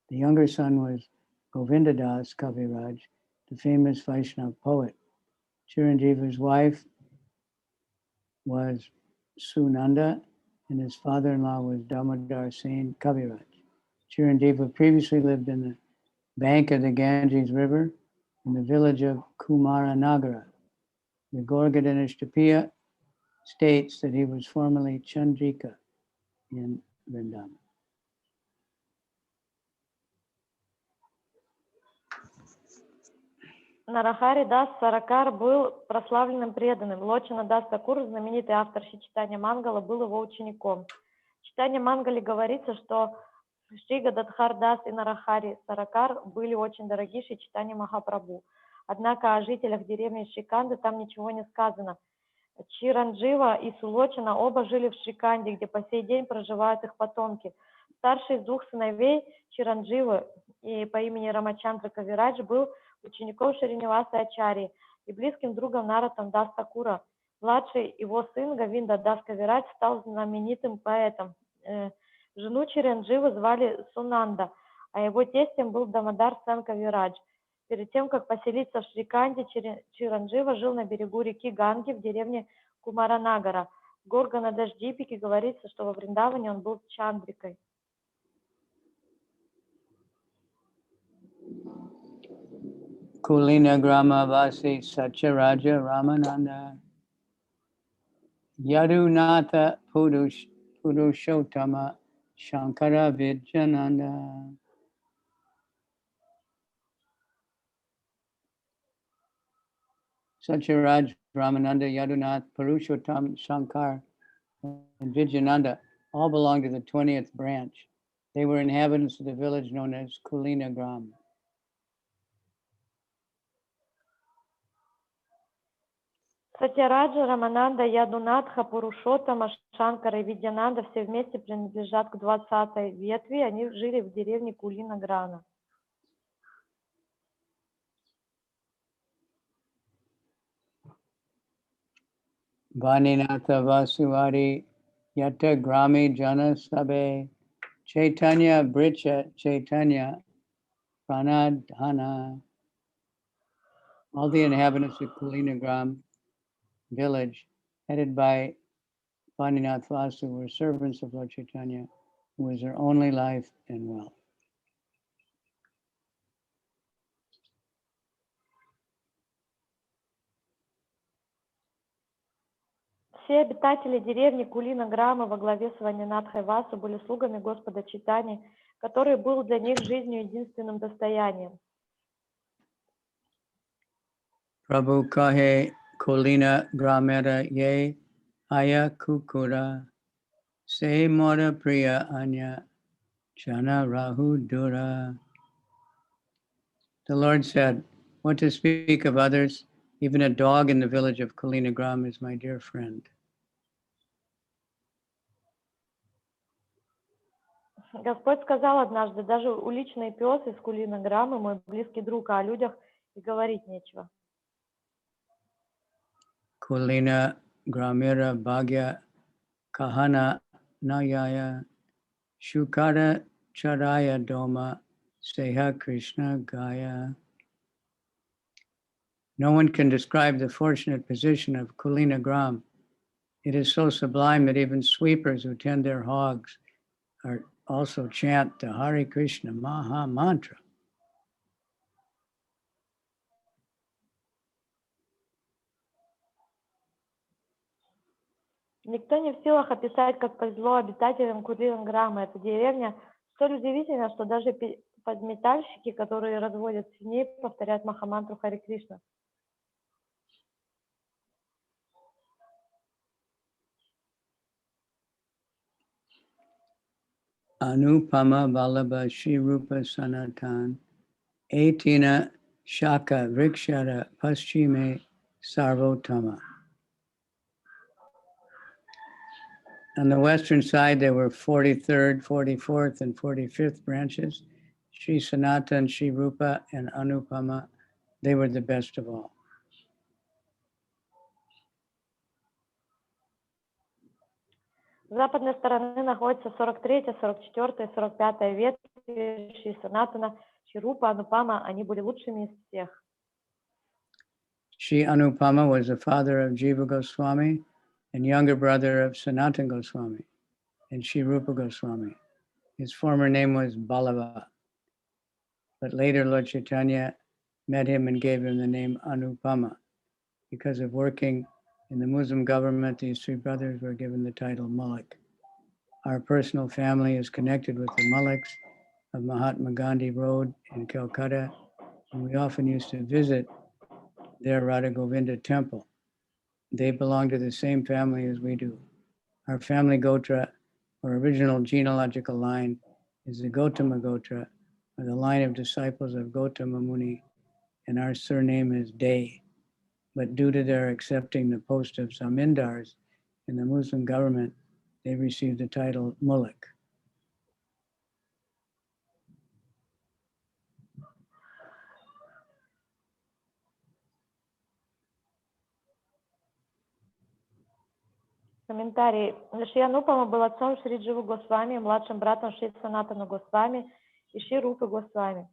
The younger son was Govinda Das Kaviraj, the famous Vaishnava poet. Chiranjeeva's wife was Sunanda, and his father-in-law was Damodar Sen Kaviraj. Chiranjeeva previously lived in the bank of the Ganges River in the village of Kumaranagara. The Gorgadhanashtapya states that he was formerly Chandrika in Vrindavan. Нарахари Дас Саракар был прославленным преданным. Лочана Дас Такур, знаменитый автор Чайтанья Мангала, был его учеником. В Чайтанья Мангали говорится, что Шри Гададхар Дас и Нарахари Саракар были очень дороги Шри Чайтаньи Махапрабху. Однако о жителях деревни Шриканды там ничего не сказано. Чиранджива и Сулочана оба жили в Шриканде, где по сей день проживают их потомки. Старший из двух сыновей Чирандживы и по имени Рамачандра Кавирадж был учеником Шриниваса Ачарьи и близким другом Наратам Дас Такура. Младший его сын Говинда Дас Кавирадж стал знаменитым поэтом. Жену Чирандживы звали Сунанда, а его тестем был Дамодар Сен Кавирадж. Перед тем, как поселиться в Шриканде, Чиранджива жил на берегу реки Ганги в деревне Кумаранагара. В Горгана-Дашдипике говорится, что во Вриндаване он был Чандрикой. Kulina Grama Vasi Satyaraja Ramananda Yadunatha Purushottama Shankara Vidyananda. Satyaraj, Ramananda, Yadunath, Purushottam, Shankar, and Vidyananda all belonged to the 20th branch. They were inhabitants of the village known as Kulina Gram. Сатьяраджа, Рамананда, Ядунатха, Пурушоттама, Шанкара и Видьянанда все вместе принадлежат к 20-й ветви. Они жили в деревне Кулина Грана. Vaninatha Vasuvadi Yata Grami Jana Sabe Chaitanya Bricha Chaitanya Pranadhana. All the inhabitants of Kulinagram village, headed by Vaninath Vasu, were servants of Lord Chaitanya, who was their only life and wealth. Все обитатели деревни Кулина Грама во главе с Ванинатхой Васу были слугами Господа Чайтаньи, который был для них жизнью единственным достоянием. Prabhu kahe Kulina Gramera ye aya kukura se mora priya anya jana rahu dura. The Lord said, what to speak of others? Even a dog in the village of Kulinagram is my dear friend. Господь сказал однажды, даже уличный пес из Кулина Грамы мой близкий друг, а о людях и говорить нечего. Kulina Gramera Bhagya Kahana Nayaya Shukara Charaya Doma Seha Krishna Gaya. No one can describe the fortunate position of Kulina Gram. It is so sublime that even sweepers who tend their hogs are also chant the Hare Krishna Maha Mantra. Никто не в силах описать, как повезло обитателям Кулина Грама. Эта деревня столь удивительна, что даже подметальщики, которые разводят свиней, повторяют Махамантру Харе Кришна. Anupama Vallabha Shri Rupa Sanatan Etina Shaka Vrikshara Paschime Sarvotama. On the western side, there were 43rd, 44th, and 45th branches. Sri Sanatan, Sri Rupa, and Anupama, they were the best of all. С западной стороны находятся 43-я, 44-я, 45-я ветви Шри Санатана, Шри Рупа, Анупама. Они были лучшими из всех. Shri Anupama was the father of Jiva Goswami and younger brother of Sanatan Goswami and Shri Rupa Goswami. His former name was Ballava, but later Lord Chaitanya met him and gave him the name Anupama. Because of working in the Muslim government, these three brothers were given the title Malik. Our personal family is connected with the Maliks of Mahatma Gandhi Road in Calcutta, and we often used to visit their Radha Govinda temple. They belong to the same family as we do. Our family Gotra, or original genealogical line, is the Gotama Gotra, or the line of disciples of Gotama Muni, and our surname is Day. But due to their accepting the post of Zamindars in the Muslim government, they received the title Muluk. Комментарий. Шри Анупама был отцом Шри Дживу Госвами, младшим братом Шри Санатана Госвами и Шри Рупы Госвами.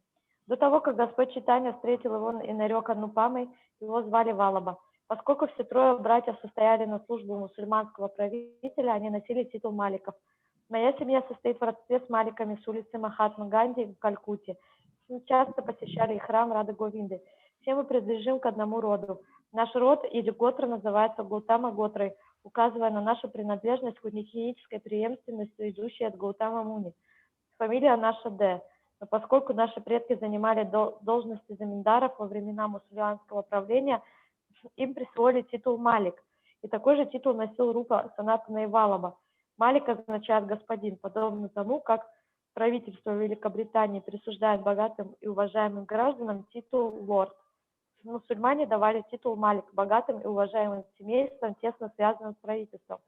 До того, как Господь Чайтанья встретил его и нарек Анупамой, его звали Валаба. Поскольку все трое братьев состояли на службу мусульманского правителя, они носили титул маликов. Моя семья состоит в родстве с маликами с улицы Махатма Ганди в Калькутте. Мы часто посещали храм Рады Говинды. Все мы принадлежим к одному роду. Наш род или Готра называется Гаутама Готрой, указывая на нашу принадлежность к уникинической преемственности, идущей от Гаутама Муни. Фамилия наша Д. Но поскольку наши предки занимали должности заминдаров во времена мусульманского правления, им присвоили титул Малик. И такой же титул носил Рупа Санатана и Валаба. Малик означает господин, подобно тому, как правительство Великобритании присуждает богатым и уважаемым гражданам титул лорд. Мусульмане давали титул Малик богатым и уважаемым семействам, тесно связанным с правительством.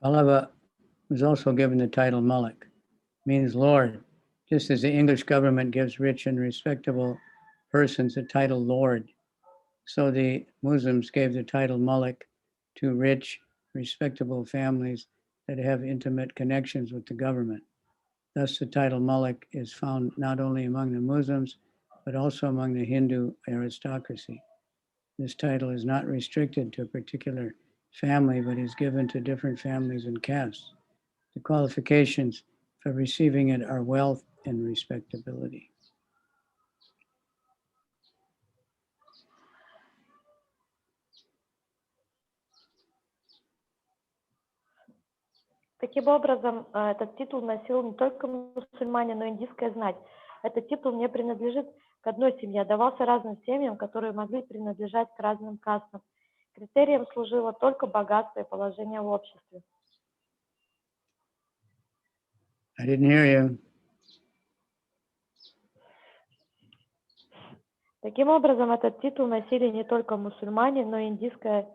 Vallabha was also given the title Malik, means Lord, just as the English government gives rich and respectable persons the title Lord. So the Muslims gave the title Malik to rich, respectable families that have intimate connections with the government. Thus, the title Malik is found not only among the Muslims, but also among the Hindu aristocracy. This title is not restricted to a particular family, but is given to different families and castes. The qualifications for receiving it are wealth and respectability. Таким образом, этот титул носил не только мусульмане, но и индийская знать. Этот титул не принадлежит к одной семье, а давался разным семьям, которые могли принадлежать к разным кастам. Критерием служило только богатство и положение в обществе. I didn't hear you. Таким образом, этот титул носили не только мусульмане, но и индийская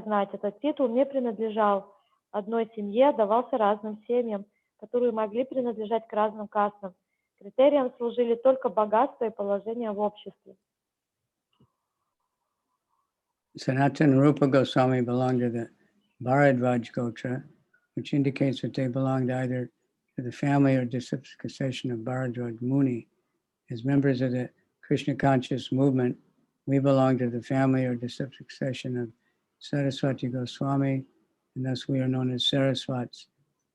знать. Этот титул не принадлежал одной семье, а давался разным семьям, которые могли принадлежать к разным кастам. Критерием служили только богатство и положение в обществе. Sanatana Rupa Goswami belonged to the Bharadvaj Gotra, which indicates that they belonged either to the family or descendant succession of Bharadvaj Muni. As members of the Krishna conscious movement, we belong to the family or descendant succession of Saraswati Goswami, and thus we are known as Saraswats.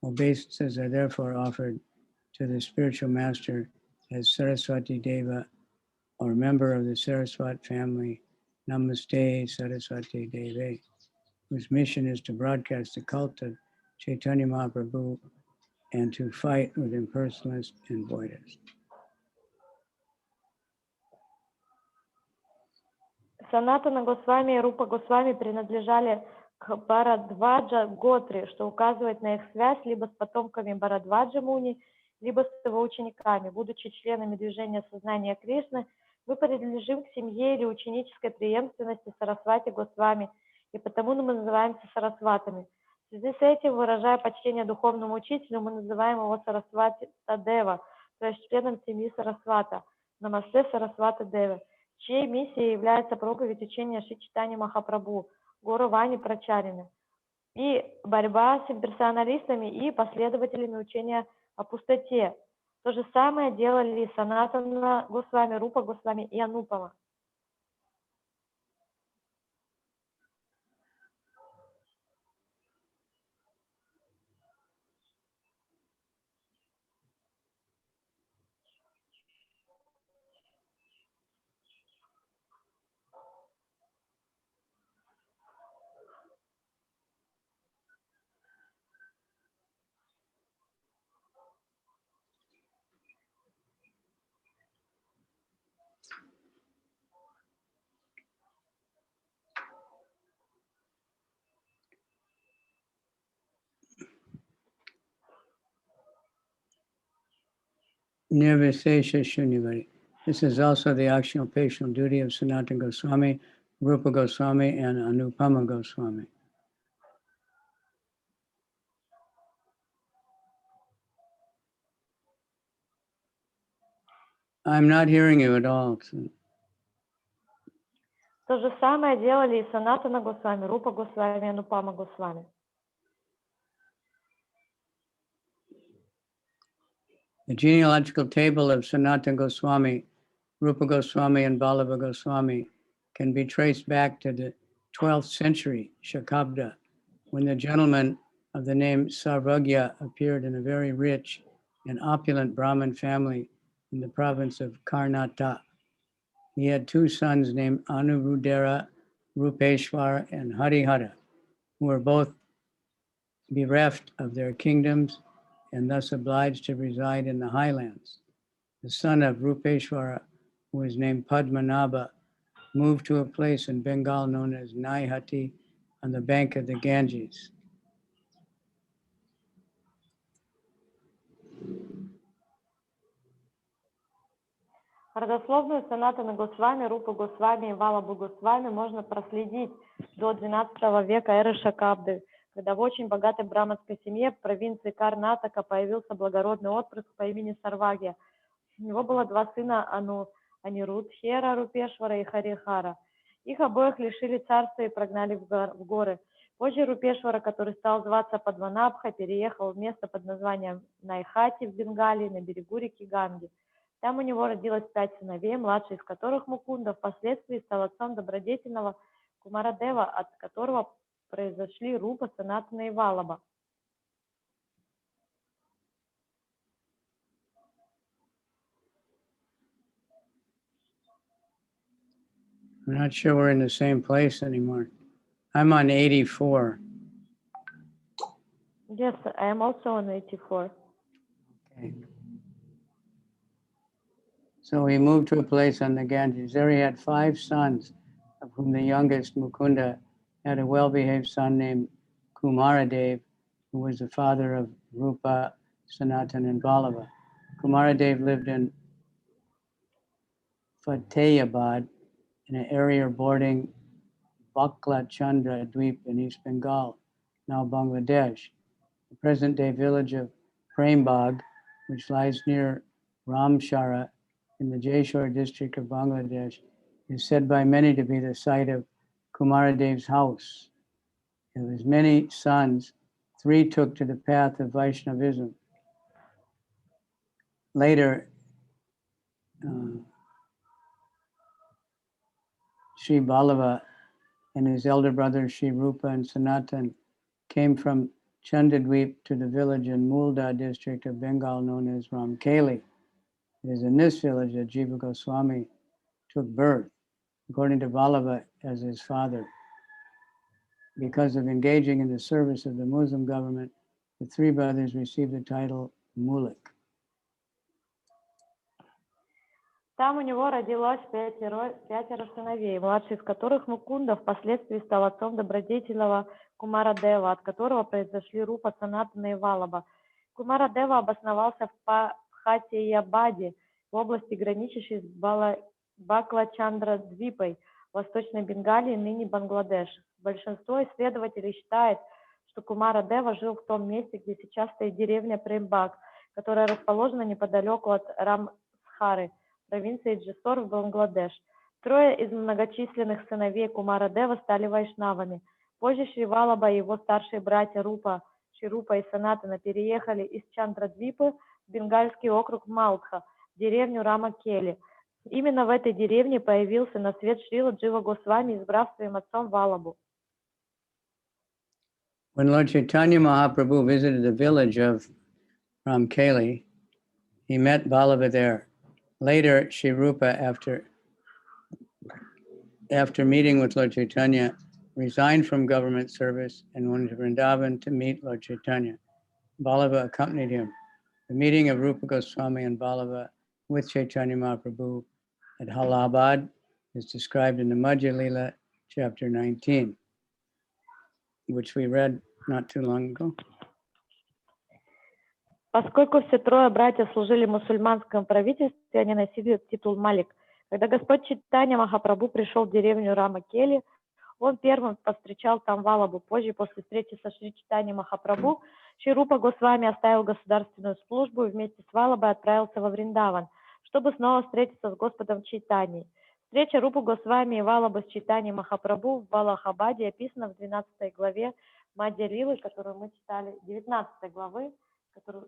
Obeisances are therefore offered to the spiritual master as Saraswati Deva, or member of the Saraswat family. Namaste Saraswati Deve, whose mission is to broadcast the cult of Chaitanya Mahaprabhu and to fight with impersonalists and voidists. Санатана Госвами и Рупа Госвами принадлежали к Бхарадваджа Готре, что указывает на их связь либо с потомками Бхарадваджа Муни, либо с его учениками. Будучи членами движения сознания Кришны, мы принадлежим к семье или ученической преемственности Сарасвати Госвами, и потому мы называемся Сарасватами. В связи с этим, выражая почтение духовному учителю, мы называем его Сарасвати Тадева, то есть членом семьи Сарасвата, Намасте Сарасвата Деве, чьей миссией является проповедь учения Шри Чайтаньи Махапрабху, Гуру Вани Прачарины, и борьба с имперсоналистами и последователями учения о пустоте. То же самое делали Санатана Госвами, Рупа Госвами и Анупама. Nirvisesha Shunyavadi. This is also the occupational duty of Sanatana Goswami, Rupa Goswami, and Anupama Goswami. I'm not hearing you at all. То же самое делали и Санатана Госвами, Рупа Госвами, Анупама Госвами. The genealogical table of Sanatana Goswami, Rupa Goswami, and Vallabha Goswami can be traced back to the 12th century, Shakabda, when the gentleman of the name Sarvagya appeared in a very rich and opulent Brahmin family in the province of Karnataka. He had two sons named Anuruddhara, Rupeshwar, and Harihara, who were both bereft of their kingdoms and thus obliged to reside in the highlands. The son of Rupeshwara, who was named Padmanabha, moved to a place in Bengal known as Naihati on the bank of the Ganges. Родословную Санатана Госвами, Рупу Госвами и Валабу Госвами можно проследить до XII века эры Шакабды, когда в очень богатой браманской семье в провинции Карнатака появился благородный отпрыск по имени Сарвагья. У него было два сына Анирудхера, Рупешвара и Харихара. Их обоих лишили царства и прогнали в горы. Позже Рупешвара, который стал зваться Падманабха, переехал в место под названием Найхати в Бенгалии на берегу реки Ганги. Там у него родилось 5 сыновей, младший из которых Мукунда впоследствии стал отцом добродетельного Кумарадева, от которого произошли Рупа, Санатана и Валаба. I'm not sure we're in the same place anymore. I'm on 84. Yes, I am also on 84. Okay. So he moved to a place on the Ganges. There he had 5 sons, of whom the youngest, Mukunda, had a well-behaved son named Kumaradev, who was the father of Rupa, Sanatana, and Vallabha. Kumaradev lived in Fatehabad, in an area bordering Chandra Dweep in East Bengal, now Bangladesh. The present-day village of Prembagh, which lies near Ramshara in the Jayshore district of Bangladesh, is said by many to be the site of Kumaradev's house. Of his many sons, 3 took to the path of Vaishnavism. Later, Sri Vallabha and his elder brothers Sri Rupa and Sanatan came from Chandadweep to the village in Mulda district of Bengal known as Ramkeli. It is in this village that Jiva Goswami took birth, according to Vallabha, as his father. Because of engaging in the service of the Muslim government, the 3 brothers received the title Mulik. Там у него родилось 5 сыновей, младший из которых Мукунда впоследствии стал отцом добродетельного Кумарадева, от которого произошли Рупа, Санатана и Валаба. Кумарадева обосновался в Пхатиябаде, в области, граничащей с Бакла-Чандра-Двипой, Восточной Бенгалии, ныне Бангладеш. Большинство исследователей считает, что Кумарадева жил в том месте, где сейчас стоит деревня Прембаг, которая расположена неподалеку от Рамсхары, провинции Джессор в Бангладеш. 3 из многочисленных сыновей Кумарадева стали вайшнавами. Позже Шри Валаба и его старшие братья Шри Рупа и Санатана переехали из Чандрадвипы в бенгальский округ Малдха, в деревню Рамакели. Именно в этой деревне появился на свет Шрила Джива Госвами, избрав своим отцом Валабу. When Lord Chaitanya Mahaprabhu visited the village of Ramkeli, he met Vallabha there. Later, Sri Rupa, after meeting with Lord Chaitanya, resigned from government service and went to Vrindavan to meet Lord Chaitanya. Vallabha accompanied him. The meeting of Rupa Goswami and Vallabha with Chaitanya Mahaprabhu at Allahabad is described in the Adi-lila, chapter 19, which we read not too long ago. Поскольку все трое братьев служили в мусульманском правительстве, они носили титул Малик. Когда Господь Чайтанья Махапрабху пришел в деревню Рамакели, он первым повстречал там Валабу. Позже, после встречи со Шри Чайтаньей Махапрабху, Шри Рупа Госвами оставил государственную службу и вместе с Валабой отправился во Вриндаван, чтобы снова встретиться с Господом Чайтаньей. Встреча Рупы Госвами и Валабы с Чайтаньей Махапрабху в Балахабаде описана в 12 главе Ади-лилы, которую мы читали, 19 главы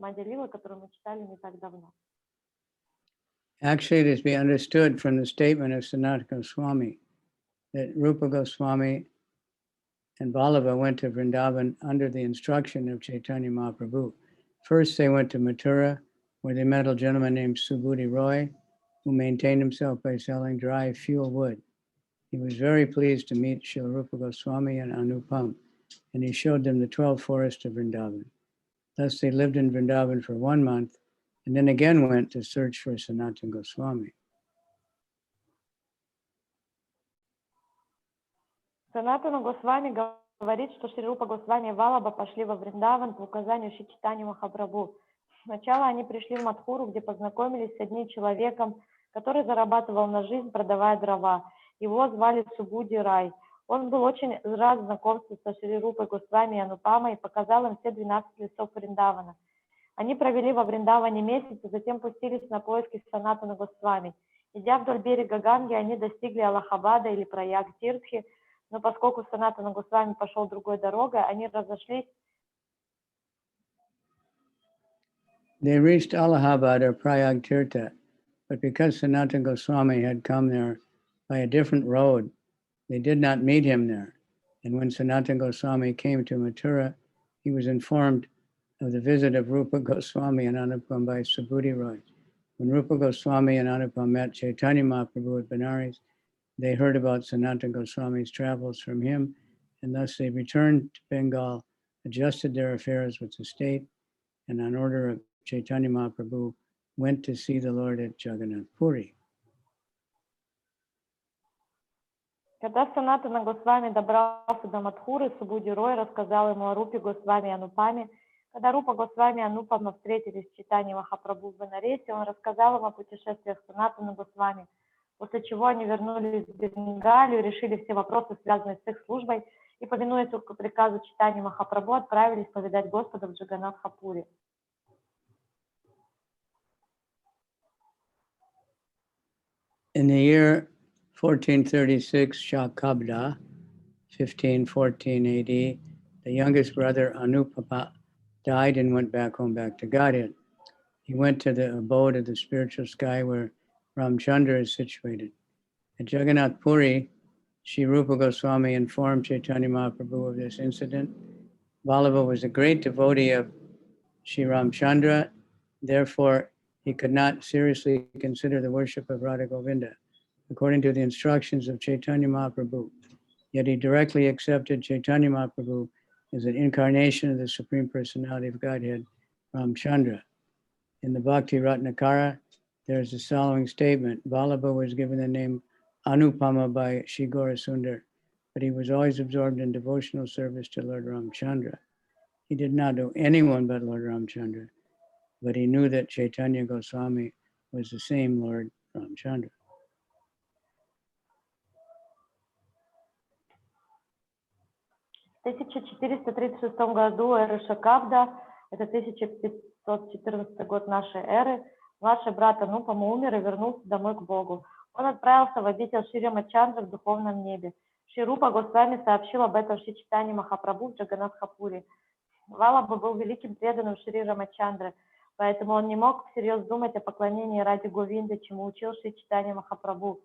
Ади-лилы, которую мы читали не так давно. Actually, it is to be understood from the statement of Sanatana Swami that Rupa Goswami and Vallabha went to Vrindavan under the instruction of Chaitanya Mahaprabhu. First, they went to Mathura, where they met a gentleman named Subhuti Roy, who maintained himself by selling dry fuel wood. He was very pleased to meet Srila Rupa Goswami and Anupam, and he showed them the 12 forests of Vrindavan. Thus, they lived in Vrindavan for 1 month, and then again went to search for Sanatana Goswami. Санатана Госвами говорит, что Шри Рупа Госвами и Валаба пошли во Вриндаван по указанию Шри Чайтаньи Махапрабху. Сначала они пришли в Мадхуру, где познакомились с одним человеком, который зарабатывал на жизнь, продавая дрова. Его звали Субуди Рай. Он был очень рад знакомству со Шри Рупой Госвами и Анупамой и показал им все 12 лесов Вриндавана. Они провели во Вриндаване месяц, и затем пустились на поиски Санатана Госвами. Идя вдоль берега Ганги, они достигли Аллахабада или Праяг-Тиртхи, но поскольку Санатана Госвами пошел другой дорогой, они разошлись. They reached Allahabad or Prayag-tirtha, but because Sanatana Goswami had come there by a different road, they did not meet him there. And when Sanatana Goswami came to Mathura, he was informed of the visit of Rupa Goswami and Anupam by Subhuti Roy. When Rupa Goswami and Anupam met Chaitanya Mahaprabhu at Benares, they heard about Sanatana Goswami's travels from him, and thus they returned to Bengal, adjusted their affairs with the state, and on order of Chaitanya Mahaprabhu, went to see the Lord at Jagannath Puri. Когда Санатана Госвами добрался до Мадхуры, Субуди Рой рассказал ему о Рупе Госвами и Анупаме. Когда Рупа Госвами и Анупама встретились с Чайтаньей Махапрабху в Бенаресе, он рассказал им о путешествиях Санатана Госвами, после чего они вернулись в Бенгалию, решили все вопросы, связанные с их службой, и, повинуясь приказу Чайтаньи Махапрабху, отправились повидать Господа в Джаганнатхапуре. In the year 1436 Shakabda, 1514 AD, the youngest brother Anupama died and went back home, back to Godhead. He went to the abode of the spiritual sky where Ramchandra is situated. At Jagannath Puri, Sri Rupa Goswami informed Chaitanya Mahaprabhu of this incident. Vallabha was a great devotee of Sri Ramchandra, therefore he could not seriously consider the worship of Radha Govinda, according to the instructions of Chaitanya Mahaprabhu. Yet he directly accepted Chaitanya Mahaprabhu as an incarnation of the Supreme Personality of Godhead, Ramchandra. In the Bhakti Ratnakara, there is the following statement. Vallabha was given the name Anupama by Shri Gaurasundar, but he was always absorbed in devotional service to Lord Ramchandra. He did not know anyone but Lord Ramchandra, but he knew that Chaitanya Goswami was the same Lord Ramchandra. В 1436 году эры Шакабда, это 1514 год нашей эры, младший брат Анупама умер и вернулся домой к Богу. Он отправился в обитель Шри Рамачандры в духовном небе. Шри Рупа Госвами сообщил об этом Шри Чайтаньи Махапрабху в Джаганнатхапуре. Валабха был великим преданным Шри Рамачандры, поэтому он не мог всерьез думать о поклонении ради Говинды, чему учил Шри Чайтанья Махапрабху.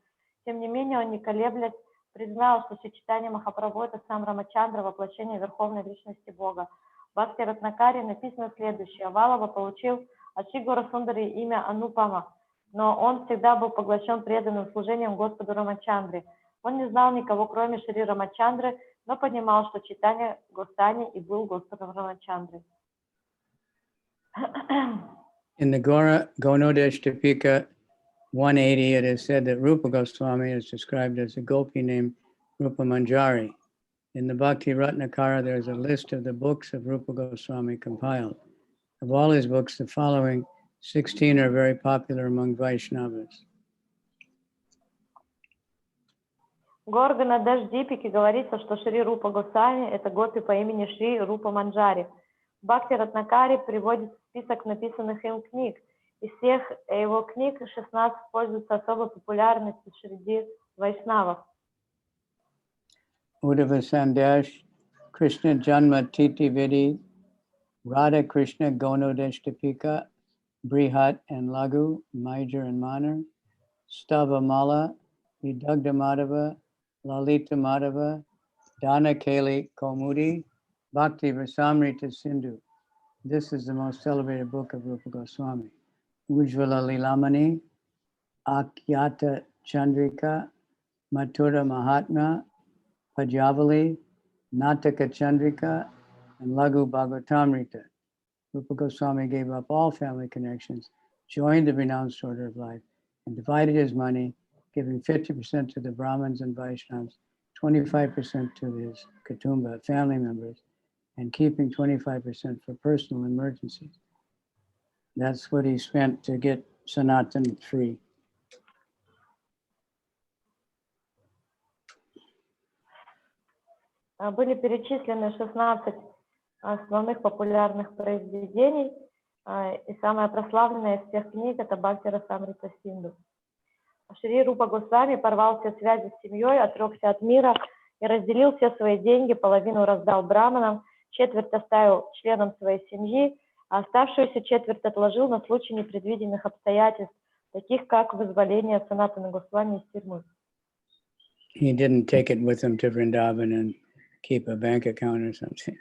Тем не менее, он, не колеблясь, признал, что Шри Чайтанья Махапрабху – это сам Рамачандра, воплощение Верховной Личности Бога. В Бхакти Ратнакаре написано следующее. Валабха получил от Шри Гаурасундари имя Анупама, но он всегда был поглощен преданным служением Господу Рамачандре. Он не знал никого, кроме Шри Рамачандры, но понимал, что Чайтанья Госвами и был Господом Рамачандры. In the Gonodeshtapika 180, it is said that Rupa Goswami is described as a gopi named Rupa Manjari. In the Bhakti Ratnakara, there is a list of the books of Rupa Goswami compiled. Of all his books, the following 16 are very popular among Vaishnavas. В Горгана Дашдипике говорится, что Шри Рупа Госвами – это гопи по имени Шри Рупа Манджари. Бхакти Ратнакари приводит список написанных им книг. Из всех его книг 16 пользуются особой популярностью среди вайшнавов. Uddhava Sandesh, Krishna Janma Titi Vidi, Radha Krishna Gonodeshtapika, Brihat and Lagu, Major and Minor, Stava Mala, Vidagda Madhava, Lalita Madhava, Dana Kali Komudi, Bhakti Rasamrita Sindhu. This is the most celebrated book of Rupa Goswami. Ujjvala Lilamani, Akyata Chandrika, Mathura Mahatma, Pajavali, Nataka Chandrika, and Lagu Bhagavatamrita. Rupa Goswami gave up all family connections, joined the renounced order of life, and divided his money, giving 50% to the Brahmins and Vaishnavas, 25% to his Kutumba family members, and keeping 25% for personal emergencies. That's what he spent to get Sanatan free. Были перечислены 16 основных популярных произведений, и самая прославленная из всех книг – это Бхакти Расамрита Синду. Шри Рупа Госвами порвал все связи с семьей, отрекся от мира и разделил все свои деньги, половину раздал браманам, четверть оставил членам своей семьи, а оставшуюся четверть отложил на случай непредвиденных обстоятельств, таких как вызволение Санатана Госвами из тюрьмы. He didn't take it with him to Vrindavan and keep a bank account or something.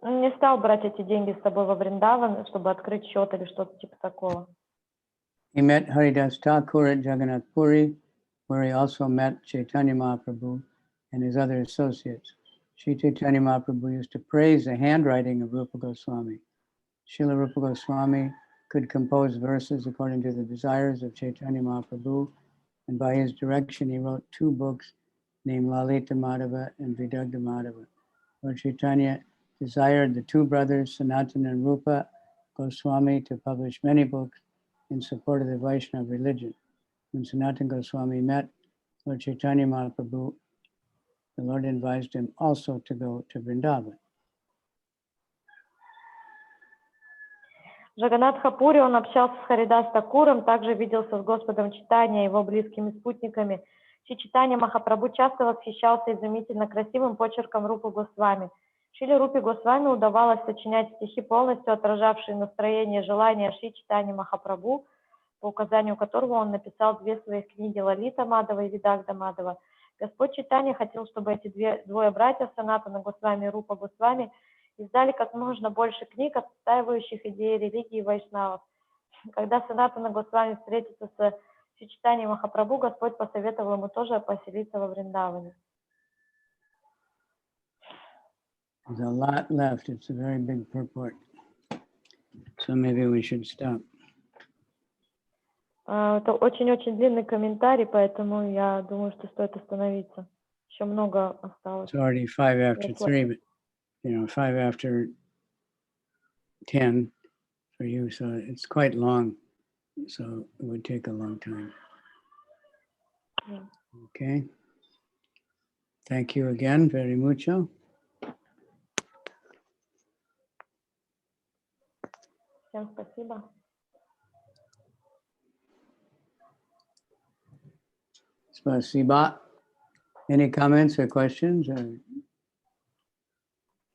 Он не стал брать эти деньги с собой во Вриндаван, чтобы открыть счет или что-то типа такого. He met Haridas Thakur at Jagannath Puri, where he also met Caitanya Mahaprabhu and his other associates. Sri Caitanya Mahaprabhu used to praise the handwriting of Rupa Goswami. Srila Rupa Goswami could compose verses according to the desires of Caitanya Mahaprabhu, and by his direction he wrote 2 books named Lalita Madhava and Vidagda Madhava. Lord Chaitanya desired the 2 brothers, Sanatana and Rupa Goswami, to publish many books in support of the Vaishnava religion. When Sanatana Goswami met Lord Chaitanya Mahaprabhu, the Lord advised him also to go to Vrindavan. В Джаганнатхапуре он общался с Харидас Такуром, также виделся с Господом Чайтаньей и его близкими спутниками. Шри Чайтанья Махапрабху часто восхищался изумительно красивым почерком Рупы Госвами. Шриле Рупе Госвами удавалось сочинять стихи, полностью отражавшие настроение и желания Шри Чайтаньи Махапрабху, по указанию которого он написал 2 своих книги Лалита Мадхава и Видагда Мадхава. Господь Чайтанья хотел, чтобы эти двое братьев, Санатана Госвами и Рупа Госвами, издали как можно больше книг, отстаивающих идеи религии вайшнавов. Когда Санатана Госвами встретится с Шри Чайтаньей Махапрабху, Господь посоветовал ему тоже поселиться во Вриндаване. There's a lot left. It's a very big purport. So maybe we should stop. Это очень-очень длинный комментарий, поэтому я думаю, что стоит остановиться. Еще много осталось. It's already 5 after 3, but 5 after 10 for you, so it's quite long. So it would take a long time. Yeah. Okay. Thank you again very mucho. Всем спасибо. Spasiba. Any comments or questions? Or...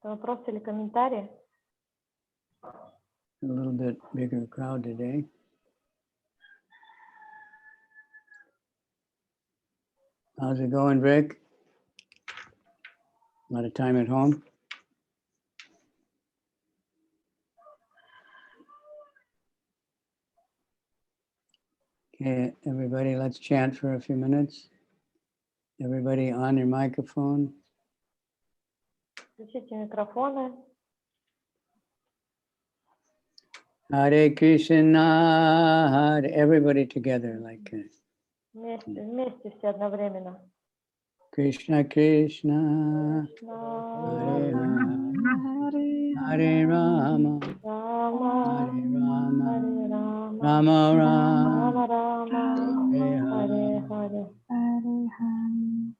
Вопросы или комментарии? A little bit bigger crowd today. How's it going, Rick? A lot of time at home? Okay, everybody, let's chant for a few minutes. Everybody on your microphone. Включите микрофоны. Hare Krishna, Hare, everybody together like Вместе все одновременно. Krishna Krishna, Кришна, Hare Hare, Hare Rama, Rama Hare Rama, Hare Rama Rama Rama Rama, Rama Hare Hare Hare. Hare Hare Hare.